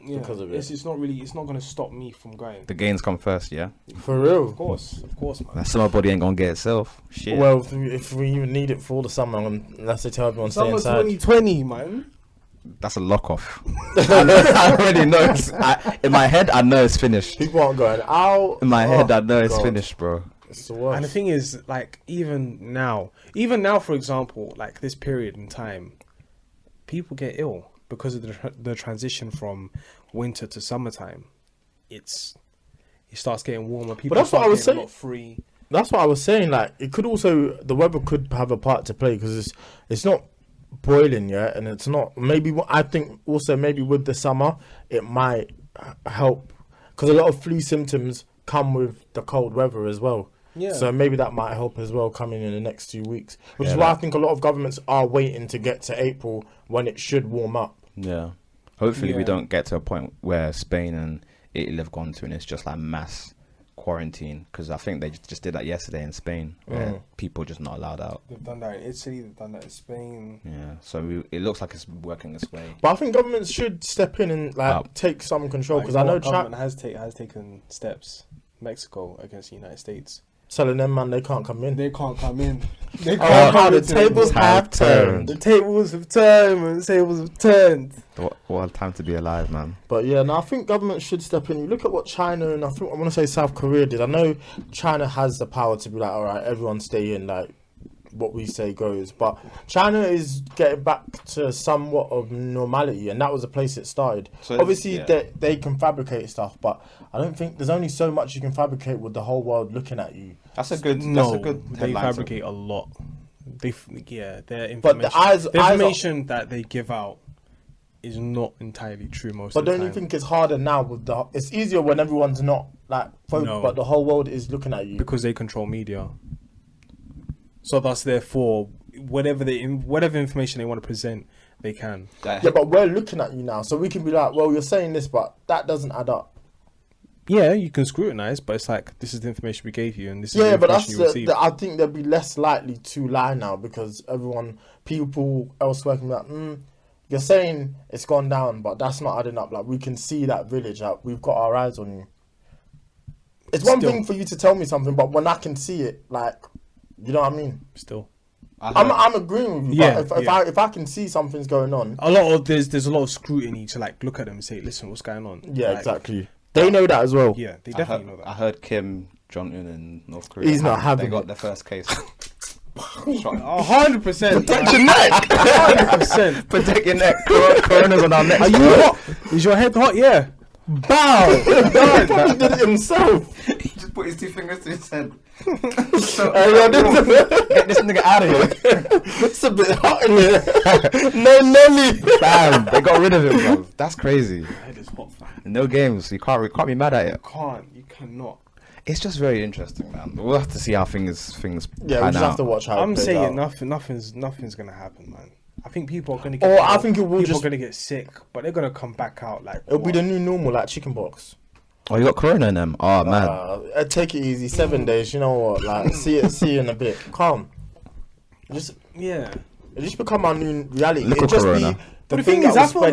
Because of it. It's not going to stop me from going. The gains come first, yeah? For real? Of course, man. That summer body ain't going to get itself. Shit. Well, if we even need it for the summer, unless they tell everyone to stay inside. Summer 2020, man. That's a lock off. I already know. In my head, I know it's finished. People aren't going out. In my head, I know it's finished, bro. It's the worst. And the thing is, like, even now, for example, like this period in time, people get ill. Because of the transition from winter to summertime, it starts getting warmer. People but that's what I was saying. Free. That's what I was saying. Like, it could also, the weather could have a part to play because it's not boiling yet, and it's not. Maybe I think also maybe with the summer it might help because a lot of flu symptoms come with the cold weather as well. Yeah. So maybe that might help as well coming in the next 2 weeks, which is why I think a lot of governments are waiting to get to April when it should warm up. Yeah. Hopefully we don't get to a point where Spain and Italy have gone to and it's just like mass quarantine, because I think they just did that yesterday in Spain where people just not allowed out. They've done that in Italy, they've done that in Spain. Yeah, so it looks like it's working its way. But I think governments should step in and take some control, because I know government has taken steps. Mexico against the United States. Telling them, man, they can't come in. They can't come in. They can't come the tables have turned. The tables have turned, man. The tables have turned. What a time to be alive, man. But yeah, no, I think government should step in. You look at what China and I want to say South Korea did. I know China has the power to be like, all right, everyone stay in, like what we say goes. But China is getting back to somewhat of normality, and that was the place it started. So obviously, they can fabricate stuff, but I don't think there's only so much you can fabricate with the whole world looking at you. That's a good. They fabricate a lot. Their information. But the information that they give out is not entirely true most of the time. But don't you think it's harder now with it's easier when everyone's not like focused, but the whole world is looking at you because they control media. So thus, therefore, whatever information they want to present, they can. Yeah, but we're looking at you now, so we can be like, well, you're saying this, but that doesn't add up. Yeah, you can scrutinize, but it's like, this is the information we gave you, and this is the information you received. I think they'll be less likely to lie now, because people elsewhere can be like, you're saying it's gone down, but that's not adding up. Like, we can see that village, like, we've got our eyes on you. It's one thing for you to tell me something, but when I can see it, like, You know what I mean? Still. I'm agreeing with you. Yeah, but if I can see something's going on, there's a lot of scrutiny to like look at them and say, listen, what's going on? yeah, Like, exactly. They know that as well. Yeah, they definitely know that. I heard Kim Jong-un in North Korea. He's not having They got it. their first case. 100%. Protect your neck. 100%. Protect your neck. Corona's on our neck. Are you hot? Is your head hot? Yeah. Bow. He did it himself. He just put his 2 fingers to his head. Hey, yo, Get this nigga out of here. it's a bit hot in here. No Nelly. Bam. They got rid of him, bro. That's crazy. Your head is hot, fam. No games. You can't be mad at it. You cannot. It's just very interesting, man. We'll have to see how things Yeah, we pan just out. have to watch how it I'm plays saying out. nothing's gonna happen, man. I think people are gonna get. Or I think it will people just. are gonna get sick, but they're gonna come back out like. It'll be the new normal, like chickenpox. Oh, you got corona in them? Oh, man. Take it easy. 7 days. You know what? Like, see you in a bit. Calm. Just Yeah. it just become our new reality. Little It just corona. be But the thing thing is, that I will feel spread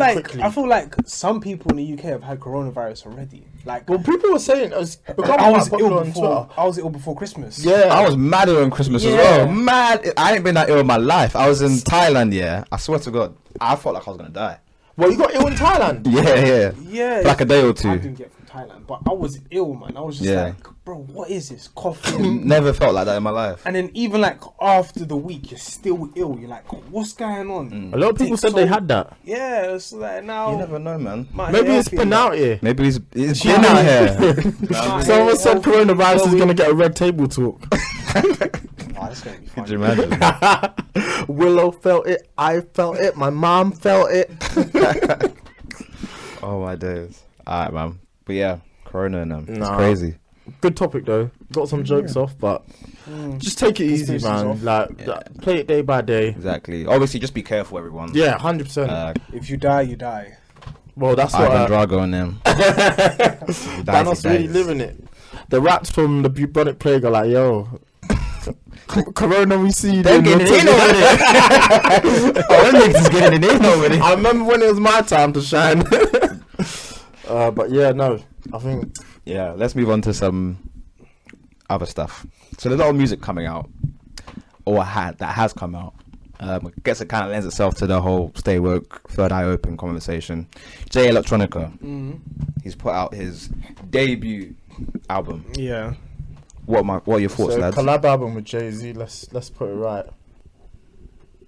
like quickly. some people in the UK have had coronavirus already. Like, Well, people were saying it's become I quite was popular ill on before. Twitter. I was ill before Christmas. Yeah, I was mad on Christmas as Yeah. well. Mad. I ain't been that ill in my life. I was in Thailand, yeah. I swear to God. I felt like I was going to die. Well, you got ill in Thailand. Yeah. Yeah. For like a day or I two. didn't get from Thailand, but I was ill, man. I was just Yeah. like, bro, what is this? Coughing. Never felt like that in my life. And then even like after the week, you're still ill. You're like, what's going on? A lot of people said they had that. Yeah, it's like now. You never know, man. my Maybe hair it's feeling been like- out here. Maybe it's been out here. Someone said healthy. coronavirus is Well, gonna get a red table talk. Oh, that's gonna be fun. Could you imagine? Willow felt it. I felt it. My mom felt it. Oh my days. Alright, man. But yeah, corona and them. It's Nah. crazy. Good topic though. Got some jokes off, but just take it easy, Conspiracies man. off. Like play it day by day. Exactly. Obviously, just be careful, everyone. Yeah, 100%. If you die, you die. Well, that's what. Ivan Drago and them. Thanos really living it. The rats from the bubonic plague are like, yo, Corona, we see you. They're doing getting your in thing. already. Oh, them niggas is getting in already. I remember when it was my time to shine. But yeah, no, I think Yeah, let's move on to some other stuff. So there's a lot of music coming out, or that has come out. I guess it kind of lends itself to the whole stay woke, third eye open conversation. Jay Electronica, he's put out his debut album. Yeah. What are your thoughts, so. lads? Collab album with Jay-Z. Let's put it right.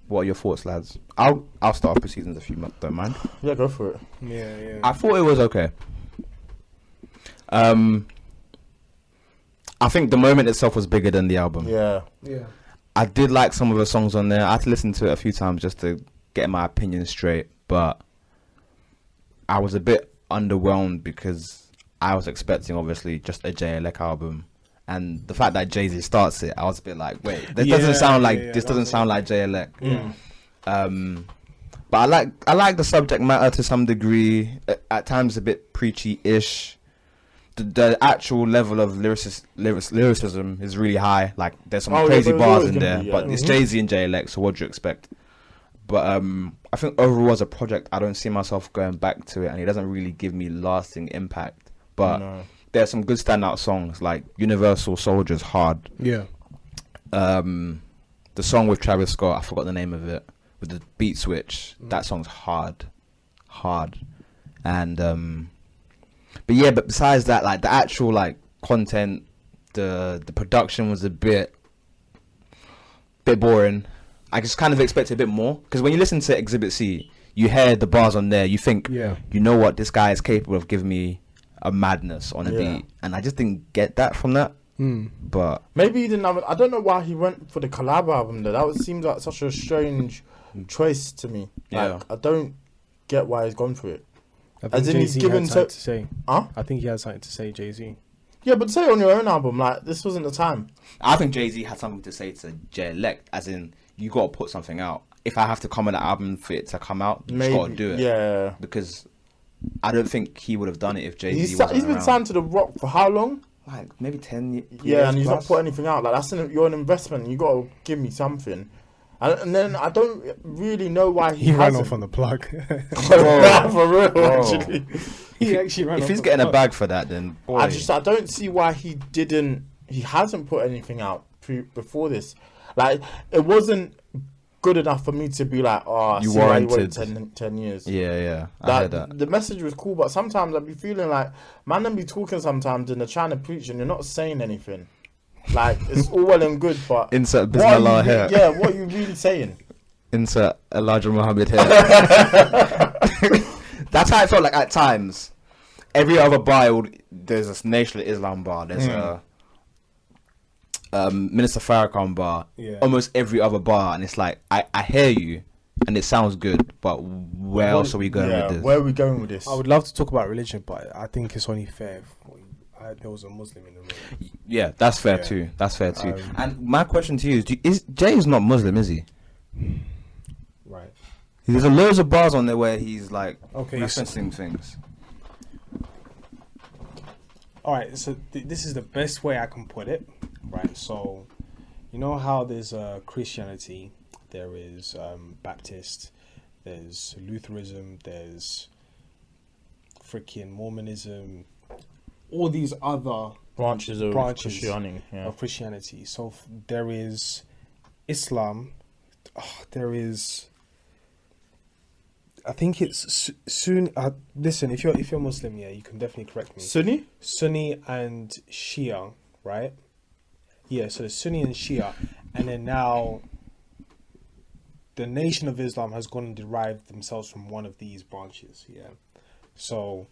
What are your thoughts, lads? I'll start off proceedings if you don't mind. Yeah, go for it. Yeah. I thought it was okay. I think the moment itself was bigger than the album. Yeah. I did like some of the songs on there. I had to listen to it a few times just to get my opinion straight, but I was a bit underwhelmed because I was expecting obviously just a Jay-Elec album, and the fact that Jay-Z starts it, I was a bit like, wait, this doesn't sound like this doesn't sound like Jay-Elec. But I like the subject matter to some degree. At times a bit preachy-ish. The actual level of lyricism is really high. Like there's some crazy bars in there, but it's Jay-Z and Jay-Elec, so what do you expect? But I think overall as a project, I don't see myself going back to it, and it doesn't really give me lasting impact. But there's some good standout songs like Universal Soldier's hard. Yeah. The song with Travis Scott, I forgot the name of it, with the beat switch. That song's hard, and but besides that, like the actual like content, the production was a bit boring. I just kind of expected a bit more, because when you listen to Exhibit C, you hear the bars on there, you think, you know what, this guy is capable of giving me a madness on a beat, and I just didn't get that from that. But maybe he didn't have. I don't know why he went for the collab album though. Seems like such a strange choice to me. Like, I don't get why he's gone for it. As in he's given something to say. Huh? I think he has something to say, Jay-Z. Yeah, but say it on your own album. Like this wasn't the time. I think Jay-Z had something to say to Jay-Elec, as in, you got to put something out. If I have to come on an album for it to come out, you just got to do it. Yeah. Because I don't think he would have done it if Jay-Z He's wasn't been around. signed to The Rock for how long? Like maybe 10 years. Yeah, and he's not plus. put anything out. Like you're an investment. You got to give me something. And then I don't really know why He ran hasn't. off on the plug. For real, actually. He actually ran If off he's on getting the a plug. bag for that, then boy. I don't see why he hasn't put anything out before this. Like, it wasn't good enough for me to be like, oh, You see why you warranted. waited 10 years. Yeah. I heard that. The message was cool, but sometimes I'd be feeling like, man, them be talking sometimes and they're trying to preach and you're not saying anything. Like, it's all well and good, but Insert what are you Bismillah here. yeah, what are you really saying? Insert Elijah Muhammad here. That's how it felt like at times. Every other bar, there's a Nation of Islam bar. There's a Minister Farrakhan bar. Yeah. Almost every other bar, and it's like I hear you, and it sounds good, but where else are we going with this? Where are we going with this? I would love to talk about religion, but I think it's only fair if there was a Muslim in the room. Yeah, that's fair too. That's fair too. And my question to you is Jay is not Muslim, is he? Right. There's loads of bars on there where he's like Okay, referencing things. All right, so this is the best way I can put it, right? So, you know how there's Christianity, there is Baptist, there's Lutheranism, there's freaking Mormonism, all these other branches of branches Christianity. Yeah. of Christianity. So there is Islam, there is. I think it's Sunni. Listen, if you're Muslim, yeah, you can definitely correct me. Sunni and Shia, right? Yeah, so the Sunni and Shia, and then now the Nation of Islam has gone and derived themselves from one of these branches. Yeah, so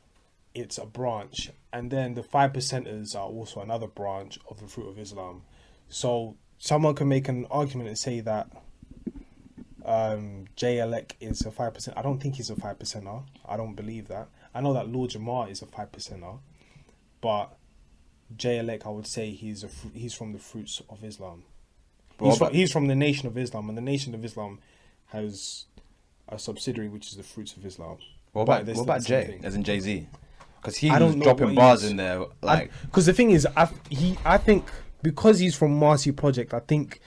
it's a branch, and then the 5%ers are also another branch of the fruit of Islam. So someone can make an argument and say that JLek is a 5%. I don't think he's a 5%er. I don't believe that. I know that Lord Jamar is a 5%er, but JLek, I would say he's from the fruits of Islam. He's from the Nation of Islam, and the Nation of Islam has a subsidiary which is the fruits of Islam. What about Jay, as in Jay-Z? Because he I was don't know dropping what bars he's- in there, like because the thing is, I think because he's from Marcy Project, I think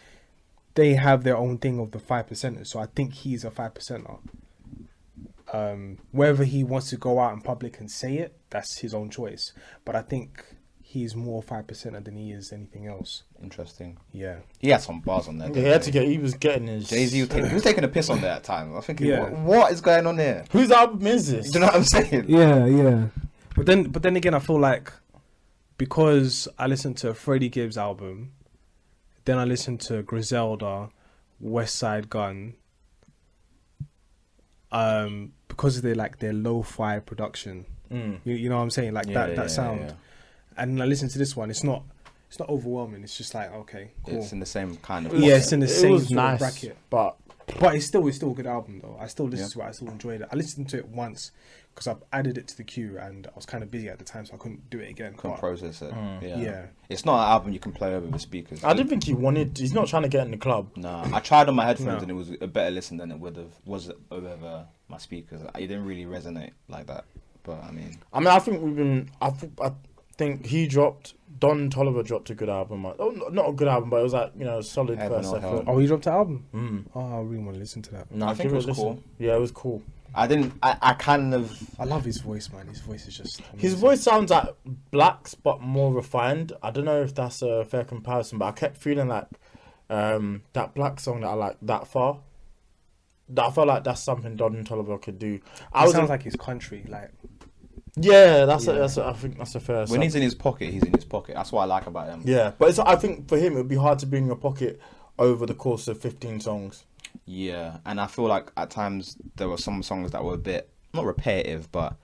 they have their own thing of the 5%ers. So I think he's a 5%er. Whether he wants to go out in public and say it, that's his own choice. But I think he's more 5%er than he is anything else. interesting. Yeah. He had some bars on there. He was getting his Jay-Z was taking a piss on there at times. I was thinking, Yeah. what is going on here? Whose album is this? Do you know what I'm saying? Yeah. But then again, I feel like because I listened to Freddie Gibbs' album, then I listened to Griselda, West Side Gun, because they like their lo-fi production. You know what I'm saying? Like that sound. yeah. And I listened to this one. It's not overwhelming. It's just like, okay, cool. It's in the same kind of. Yeah, it's in the same was sort nice, of bracket. but it's still a good album though. I still listen to it. I still enjoyed it. I listened to it once because I've added it to the queue and I was kind of busy at the time, so I couldn't do it again. Couldn't But process it. yeah. It's not an album you can play over the speakers. I didn't think he's not trying to get in the club. Nah, I tried on my headphones No. and it was a better listen than it was over my speakers. It didn't really resonate like that. But I mean, I think I think he dropped. Don Toliver dropped a good album. Not a good album, but it was like, a solid Heaven first or effort. Hell. Oh, he dropped an album. Oh, I really want to listen to that. No, I think give it was a listen. cool. Yeah, it was cool. I kind of. I love his voice, man. His voice is just His amazing. voice sounds like Black's, but more refined. I don't know if that's a fair comparison, but I kept feeling like that Black song that I like that far. That I felt like that's something Don Toliver could do. It sounds like his country, like. Yeah, I think that's a fair. When he's in his pocket, he's in his pocket. That's what I like about him. Yeah, but I think for him it would be hard to be in your pocket over the course of 15 songs. Yeah, and I feel like at times there were some songs that were a bit not repetitive, but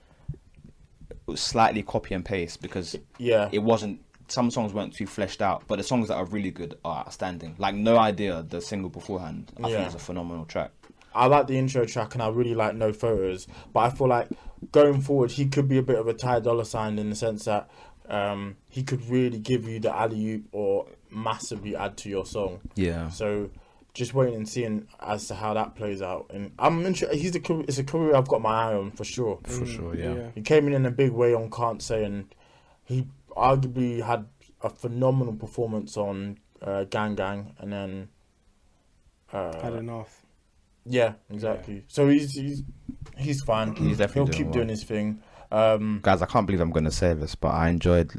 it was slightly copy and paste because it wasn't. Some songs weren't too fleshed out, but the songs that are really good are outstanding. Like No Idea, the single beforehand, I think it's a phenomenal track. I like the intro track and I really like No Photos, but I feel like going forward he could be a bit of a Ty Dolla $ign in the sense that he could really give you the alley-oop or massively add to your song. Yeah. So just waiting and seeing as to how that plays out. And I'm interested. It's a career I've got my eye on for sure. For sure, yeah. He came in a big way on Can't Say, and he arguably had a phenomenal performance on Gang Gang, and then Had enough. Yeah, exactly. Yeah. So he's fine. He's definitely He'll keep doing his thing. Guys, I can't believe I'm going to say this, but I enjoyed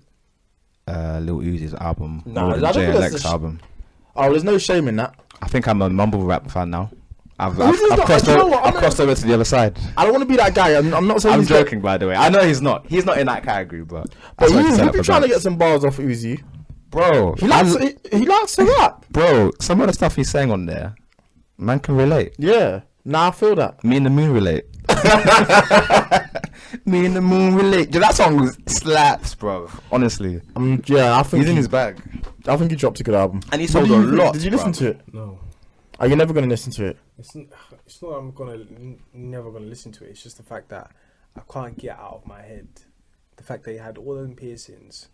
Lil Uzi's album more than I don't think JLX's album. Oh, there's no shame in that. I think I'm a mumble rap fan now. I've not? crossed You know over. what? I've crossed over to the other side. I don't want to be that guy. I'm not saying I'm he's joking, by the way. I know he's not. He's not in that category, but he'll be trying to get some bars off Uzi. bro. He likes to rap. Bro, some of the stuff he's saying on there, man can relate. Yeah. Nah, I feel that. Me and the moon relate. Me and the moon relate. Dude, that song slaps, bro. Honestly, Yeah, I think he's in his bag, I think he dropped a good album. and he sold a lot. Did you listen to it? No. Are you never gonna listen to it? It's not I'm never gonna listen to it. It's just the fact that I can't get out of my head the fact that he had all them piercings,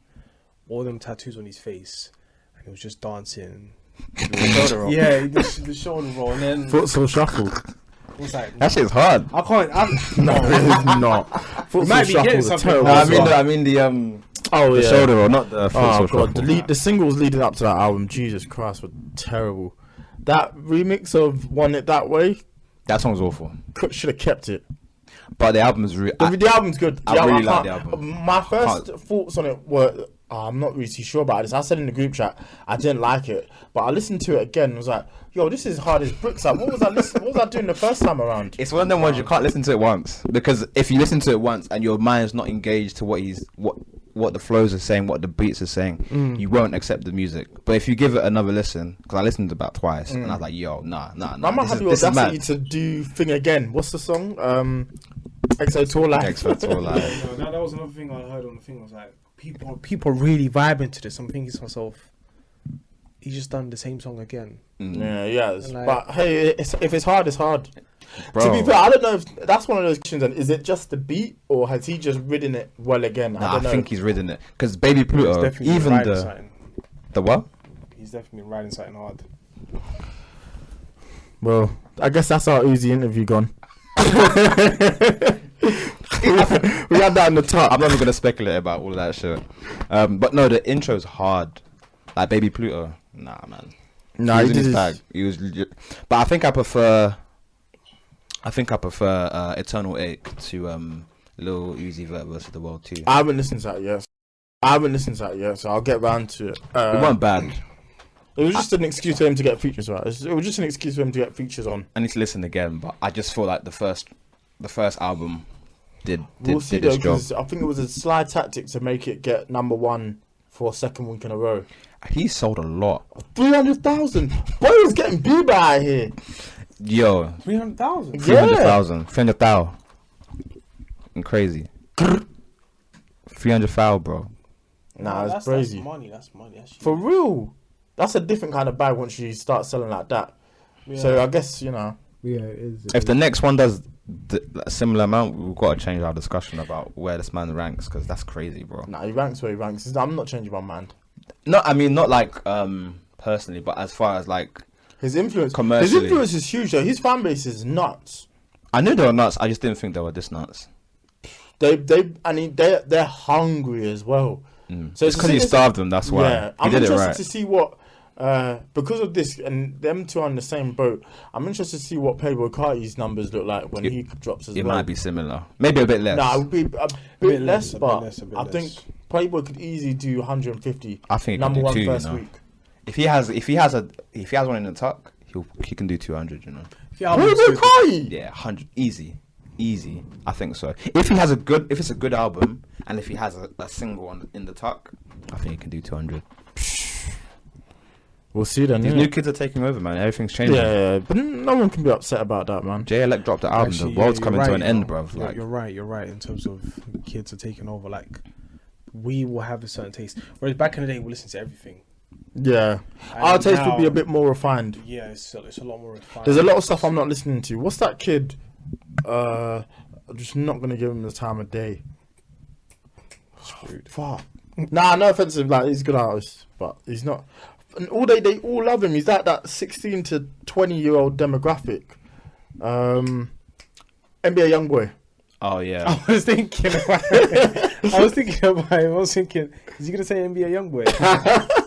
all them tattoos on his face, and he was just dancing. Yeah, the shoulder roll, and then Foot Soul Shuffle. What's that? That shit's hard. I can't. No, it is not. Foot Soul might be Shuffle getting is a something. terrible I song. mean the Oh the yeah. shoulder roll, not the full Oh social god, shuffle. the singles leading up to that album, Jesus Christ, were terrible. That remix of "Want It That Way" That song's awful, should have kept it. but the album's The album's good. I really like the album. My first thoughts on it were, I'm not really too sure about this. I said in the group chat I didn't like it, but I listened to it again and was like, yo, this is hard as bricks. Like, what was I doing the first time around? It's one of them ones you can't listen to it once, because if you listen to it once and your mind's not engaged to what the flows are saying, what the beats are saying, you won't accept the music. But if you give it another listen, because I listened about twice and I was like, yo, nah. I might have the audacity to do thing again. What's the song? XO Tour Life. XO Tour Life. No, that was another thing I heard on the thing. I was like, people are really vibing to this. I'm thinking to myself, he's just done the same song again. Yeah. Like, but hey, if it's hard, it's hard. Bro. To be fair, I don't know if that's one of those questions. And is it just the beat, or has he just ridden it well again? Nah, I don't know. I think he's ridden it, because Baby he's Pluto, definitely even riding the something. what? He's definitely riding something hard. Well, I guess that's our Uzi interview gone. We had that in the top. I'm not even gonna speculate about all of that shit. But no, the intro's hard. Like Baby Pluto, nah, man. Nah, he was he in his did bag. He was legit. But I think I prefer Eternal Ache to Lil Uzi Vert versus the World 2. I haven't listened to that yet. So I'll get round to it. It wasn't bad. It was just an excuse for him to get features, right? It was just an excuse for him to get features on. I need to listen again, but I just feel like the first album did We'll see its though, job. 'cause I think it was a sly tactic to make it get number one for a second week in a row. He sold a lot. 300,000. Boy was getting Bieber out here. Yo, 300,000. 300,000, 300,000, and crazy. 300,000, bro. Nah, it's crazy. That's money. That's huge. For real. That's a different kind of bag once you start selling like that. Yeah. So I guess, you know. Yeah, it is. If the next one does a similar amount, we've got to change our discussion about where this man ranks, because that's crazy, bro. Nah, he ranks where he ranks. I'm not changing my mind. No, I mean not like personally, but as far as like His influence. commercially. His influence is huge though. His fan base is nuts. I knew they were nuts. I just didn't think they were this nuts. They're hungry as well. So it's because he starved them. That's why. Yeah, He I'm did it interested right. to see what because of this and them two are on the same boat. I'm interested to see what Playboy Carti's numbers look like when he drops as It well. might be similar, maybe a bit less. Nah, it would be a bit less, a bit but less, a bit I less. think Playboy could easily do 150. I think he number can one do 2, first you know. week. If he has one in the tuck, he can do 200. You know. Playboy Carti. Yeah, 100 easy. I think so. If it's a good album, and if he has a single in the tuck, I think he can do 200. We'll see then. These Yeah. new kids are taking over, man. Everything's changing. Yeah, but no one can be upset about that, man. J-Elect dropped the album. Actually, the world's you're coming right, to an you end, know. bruv. Like, You're right in terms of the kids are taking over. Like, we will have a certain taste, whereas back in the day we listened to everything. Yeah, our taste would be a bit more refined. Yeah, it's a lot more refined. There's a lot of stuff I'm not listening to. What's that kid? I'm just not gonna give him the time of day. Screwed. Fuck. Nah, no offensive. Like he's a good artist, but he's not. And they all love him. He's that 16 to 20-year-old demographic. NBA YoungBoy. oh yeah. I was thinking about it. I was thinking, is he gonna say NBA YoungBoy?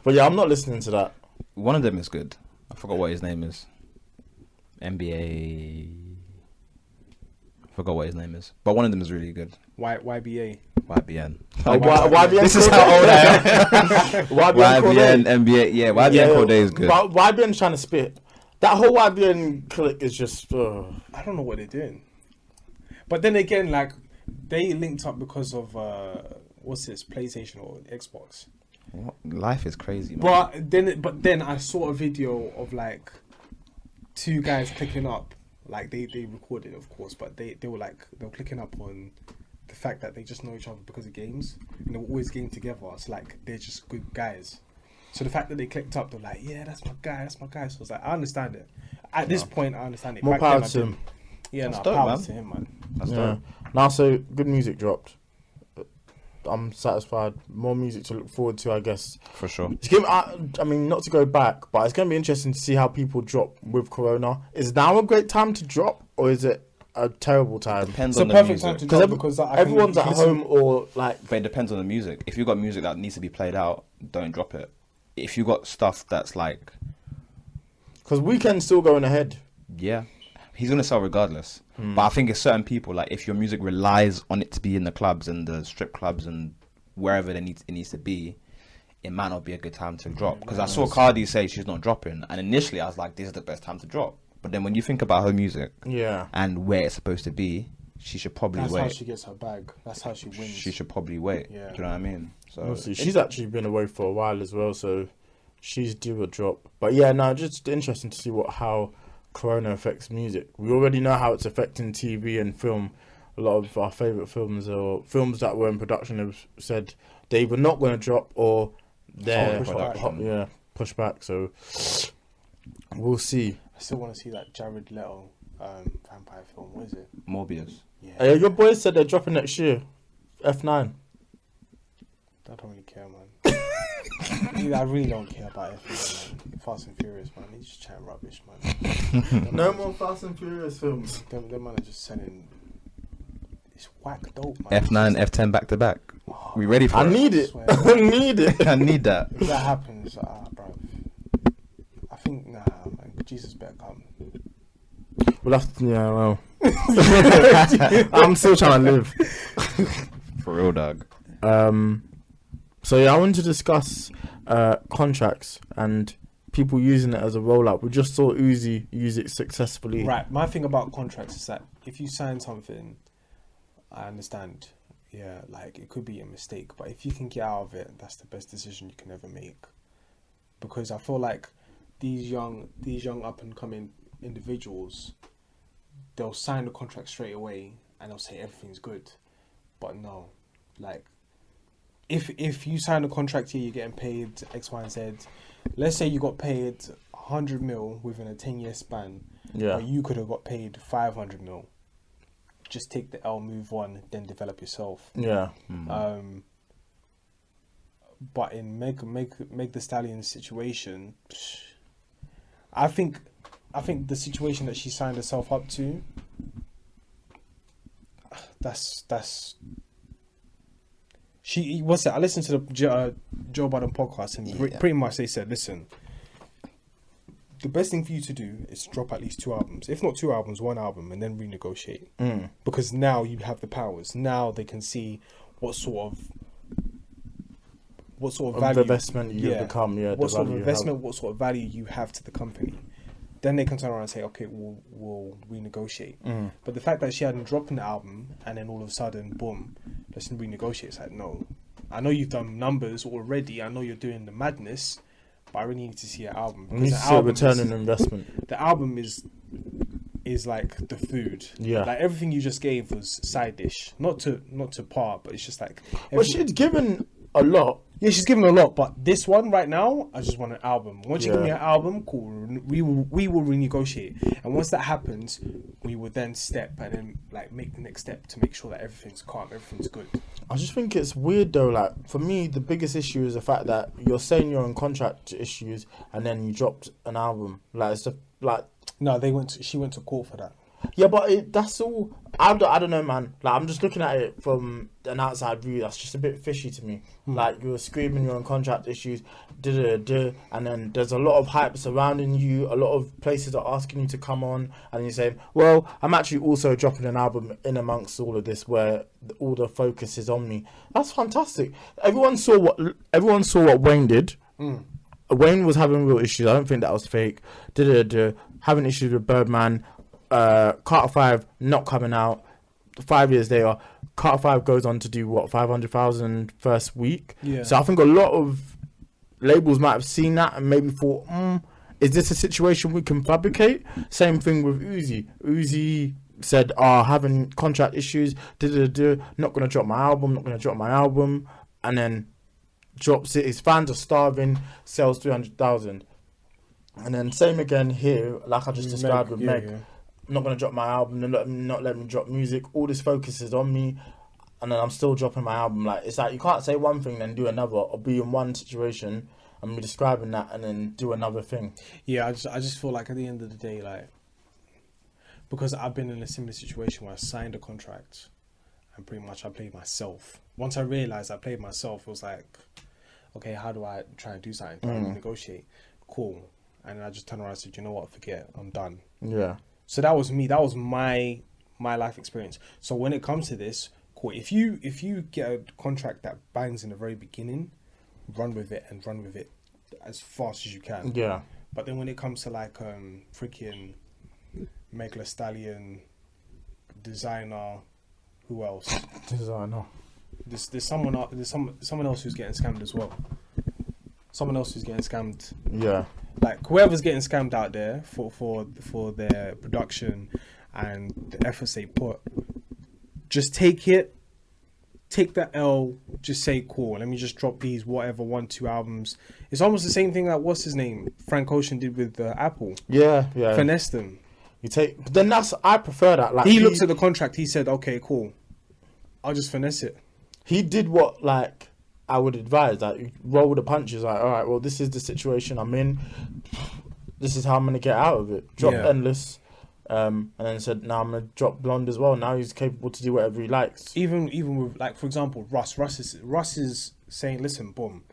But yeah, I'm not listening to that. One of them is good. I forgot what his name is. NBA. Forgot what his name is, but one of them is really good. YBA. YBN. YBN. This is how old I am. YBN, NBA. Yeah, YBN Corday is good. YBN's trying to spit. That whole YBN clique is just. I don't know what they're doing. But then again, like they linked up because of what's this, PlayStation or Xbox. Life is crazy, man. But then I saw a video of like two guys clicking up. Like they recorded, of course, but they were clicking up on the fact that they just know each other because of games, and they were always getting together. It's like they're just good guys. So the fact that they clicked up, they're like, yeah, that's my guy. So I was like, I understand it. At this point, I understand it. More power to him. Yeah, That's no, dope, power man. to him, man. That's dope. Now, so good music dropped. I'm satisfied. More music to look forward to, I guess. For sure. I mean, not to go back, but it's going to be interesting to see how people drop with Corona. Is now a great time to drop, or is it a terrible time? Depends It's on a the perfect music. time to drop because Everyone's at home or like... But it depends on the music. If you got music that needs to be played out, don't drop it. If you got stuff that's like... Because Weekend's still going ahead. Yeah. He's going to sell regardless. But I think it's certain people, like if your music relies on it to be in the clubs and the strip clubs and wherever it needs to be, it might not be a good time to drop. Because I saw Cardi say she's not dropping. And initially I was like, this is the best time to drop. But then when you think about her music and where it's supposed to be, she should probably wait. That's how she gets her bag. That's how she wins. She should probably wait. Yeah. Do you know what I mean? So Honestly, she's actually been away for a while as well, so she's due a drop. But yeah, no, just interesting to see how Corona affects music. We already know how it's affecting TV and film. A lot of our favourite films or films that were in production have said they were not going to drop or they're pushed back. So we'll see. I still want to see that Jared Leto vampire film. What is it? Morbius. Yeah. Your boys said they're dropping next year. F9. I don't really care, man. I really don't care about F9, man. Fast and Furious, man. He's just chatting rubbish, man. No more Fast and Furious films. Them man are just selling. It's whack dope, man. F9, F10 back to back. We ready for it? I need it. I need it. I need that. If that happens, bro. I think, nah, man. Jesus better come. Well, I'm still trying to live. For real, dog. So yeah, I wanted to discuss contracts and people using it as a rollout. We just saw Uzi use it successfully. Right. My thing about contracts is that if you sign something, I understand. Yeah, like it could be a mistake, but if you can get out of it, that's the best decision you can ever make. Because I feel like these young up and coming individuals, they'll sign the contract straight away and they'll say everything's good, but no, like if you sign a contract here, you're getting paid X, Y, and Z. Let's say you got paid 100 mil within a 10-year span. Yeah, but you could have got paid 500 mil. Just take the L, move on, then develop yourself. Yeah. But in Meg the Stallion's situation, I think the situation that she signed herself up to, that's she. What's that? I listened to the Joe Biden podcast, and pretty much they said, listen, the best thing for you to do is drop at least 2 albums. If not 2 albums, 1 album, and then renegotiate. Because now you have the powers. Now they can see what sort of value, investment you become. Yeah, what sort of investment, what sort of value you have to the company. Then they can turn around and say, okay, we'll renegotiate. But the fact that she hadn't dropped an album and then all of a sudden, boom, let's renegotiate. It's like, no, I know you've done numbers already. I know you're doing the madness. But I really need to see an album. You need to see a return on investment. The album is like the food. Yeah. Like everything you just gave was side dish. Not to par, but it's just like. Well, she's given a lot. Yeah, she's given a lot, but this one right now, I just want an album. Once you give me an album, cool. We will renegotiate, and once that happens, we will then step and then like make the next step to make sure that everything's calm, everything's good. I just think it's weird though. Like for me, the biggest issue is the fact that you're saying you're in contract issues, and then you dropped an album. Like it's like no, she went to court for that. Yeah, but that's all. I don't know, man. Like, I'm just looking at it from an outside view. That's just a bit fishy to me. Like, you're screaming you're on contract issues, and then there's a lot of hype surrounding you. A lot of places are asking you to come on, and you're saying, well, I'm actually also dropping an album in amongst all of this where all the focus is on me. That's fantastic. Everyone saw what Wayne did. Wayne was having real issues. I don't think that was fake. Having issues with Birdman. Carter 5 not coming out. 5 years later, Carter 5 goes on to do what, 500,000 first week. Yeah. So I think a lot of labels might have seen that and maybe thought, is this a situation we can fabricate? Same thing with Uzi. Uzi said, having contract issues, not going to drop my album, and then drops it. His fans are starving, sells 300,000. And then same again here, like I just described with Meg. I'm not going to drop my album, not let me drop music. All this focus is on me, and then I'm still dropping my album. Like, it's like you can't say one thing then do another, or be in one situation and be describing that and then do another thing. Yeah, I just feel like at the end of the day, like, because I've been in a similar situation where I signed a contract and pretty much I played myself. Once I realised I played myself, it was like, okay, how do I try and do something? Do I negotiate? Cool. And I just turned around and said, you know what, forget it, I'm done. Yeah. So that was me. That was my life experience. So when it comes to this, cool. If you get a contract that bangs in the very beginning, run with it as fast as you can. Yeah. But then when it comes to like freaking Meg Thee Stallion, designer, who else? Designer. There's someone else who's getting scammed as well. Someone else who's getting scammed. Yeah. Like whoever's getting scammed out there for their production and the efforts they put, just take that L, just say cool, let me just drop these whatever 1-2 albums. It's almost the same thing that what's his name, Frank Ocean did with Apple. Yeah. Finesse them. But then I prefer that. Like he looked at the contract, he said, okay, cool, I'll just finesse it. He did what, like, I would advise, like, you roll the punches, like, all right, well, this is the situation I'm in. This is how I'm going to get out of it. Drop Endless, and then said, now I'm going to drop Blonde as well. Now he's capable to do whatever he likes. Even with, like, for example, Russ is saying, listen, boom.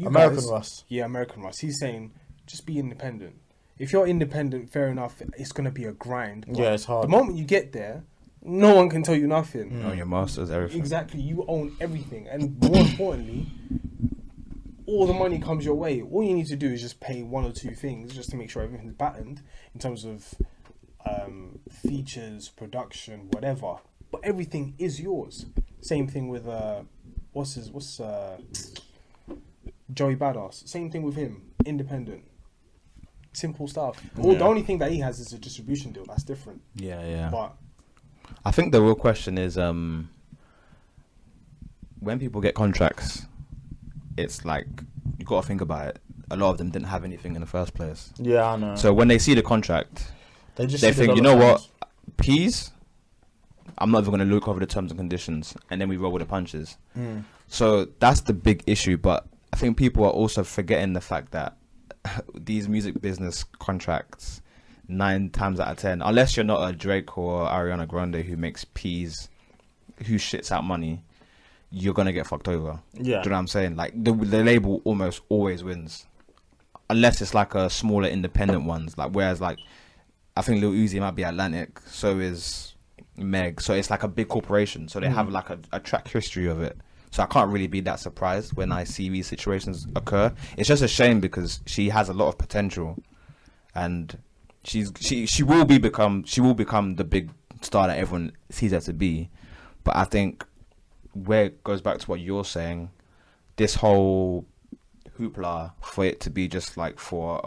American Russ. Yeah, American Russ. He's saying, just be independent. If you're independent, fair enough, it's going to be a grind. Yeah, it's hard. The moment you get there, no one can tell you nothing. You own your masters, everything. Exactly, you own everything. And more importantly, all the money comes your way. All you need to do is just pay 1 or 2 things just to make sure everything's battened in terms of features, production, whatever. But everything is yours. Same thing with Joey Badass. Same thing with him. Independent. Simple stuff. The only thing that he has is a distribution deal. That's different. Yeah. But I think the real question is when people get contracts, it's like you got to think about it. A lot of them didn't have anything in the first place. Yeah, I know. So when they see the contract, they think, you know what, peas, I'm not even going to look over the terms and conditions, and then we roll with the punches. So that's the big issue. But I think people are also forgetting the fact that these music business contracts, 9 times out of 10, unless you're not a Drake or Ariana Grande who makes peas, who shits out money, you're gonna get fucked over. Yeah. Do you know what I'm saying? Like the label almost always wins, unless it's like a smaller independent ones. Like whereas like I think Lil Uzi might be Atlantic, so is Meg, so it's like a big corporation, so they have like a track history of it. So I can't really be that surprised when I see these situations occur. It's just a shame because she has a lot of potential, and she will become the big star that everyone sees her to be. But I think where it goes back to what you're saying, this whole hoopla for it to be just like for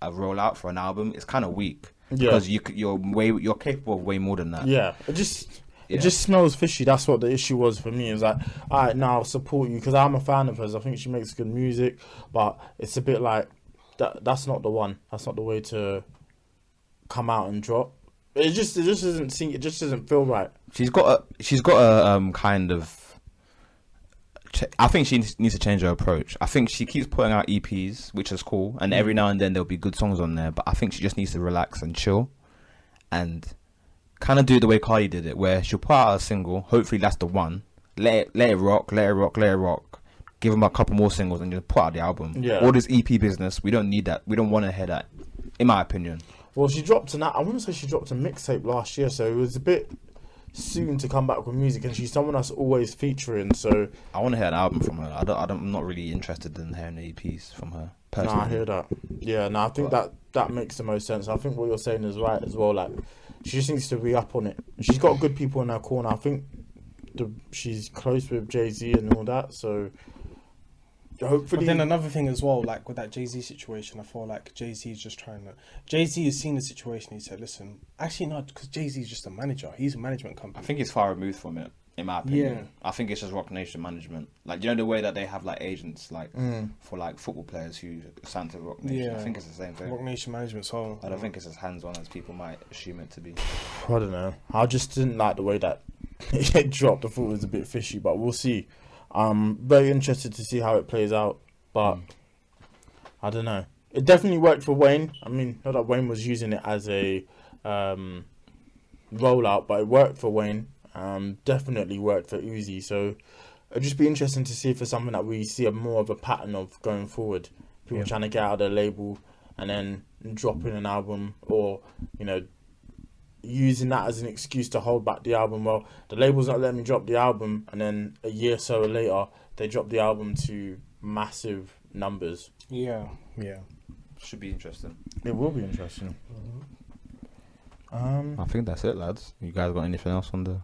a rollout for an album is kind of weak. Because you're capable of way more than that. Yeah, it just smells fishy. That's what the issue was for me. It's like, all right, now I'll support you because I'm a fan of hers. I think she makes good music, but it's a bit like that's not the one. That's not the way to come out and drop. It just doesn't feel right. She's got a kind of. I think she needs to change her approach. I think she keeps putting out EPs, which is cool, and every now and then there'll be good songs on there. But I think she just needs to relax and chill, and kind of do it the way Cardi did it, where she'll put out a single. Hopefully that's the one. Let it rock. Give them a couple more singles and just put out the album. Yeah. All this EP business, we don't need that. We don't want to hear that, in my opinion. Well, she dropped I want to say she dropped a mixtape last year, so it was a bit soon to come back with music, and she's someone that's always featuring, so... I want to hear an album from her. I'm not really interested in hearing the EPs from her, personally. No, I hear that. Yeah, no, I think that makes the most sense. I think what you're saying is right as well, like, she just needs to be up on it. She's got good people in her corner. I think she's close with Jay-Z and all that, so... Hopefully. But then another thing as well, like with that Jay-Z situation, I feel like Jay-Z is just trying to... Jay-Z has seen the situation. He said, listen, actually not, because Jay-Z is just a manager. He's a management company. I think he's far removed from it, in my opinion. Yeah. I think it's just Rock Nation management. Like, you know the way that they have like agents, like for like football players who sign to Rock Nation. Yeah. I think it's the same thing. Rock Nation management, so... I don't think it's as hands-on as people might assume it to be. I don't know. I just didn't like the way that it dropped. I thought it was a bit fishy, but we'll see. I'm very interested to see how it plays out. But I don't know. It definitely worked for Wayne. I mean, not that Wayne was using it as a rollout, but it worked for Wayne. Definitely worked for Uzi. So it'd just be interesting to see if it's something that we see more of a pattern of going forward. People trying to get out of their label and then dropping an album, or using that as an excuse to hold back the album. Well, the label's not letting me drop the album, and then a year or so later they drop the album to massive numbers. Yeah. Should be interesting. It will be interesting. I think that's it, lads. You guys got anything else on the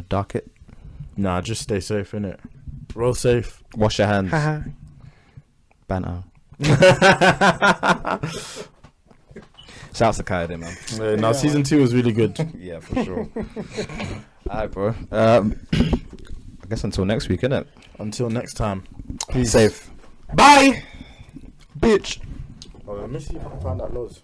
docket? Nah, just stay safe, innit? Roll safe. Wash your hands. Banter. Shouts to Kaya there, man. Now season 2 was really good. Yeah, for sure. Alright, bro. I guess until next week, innit? Until next time. Peace. Safe. Bye, bitch. Let me see if I can find that loads.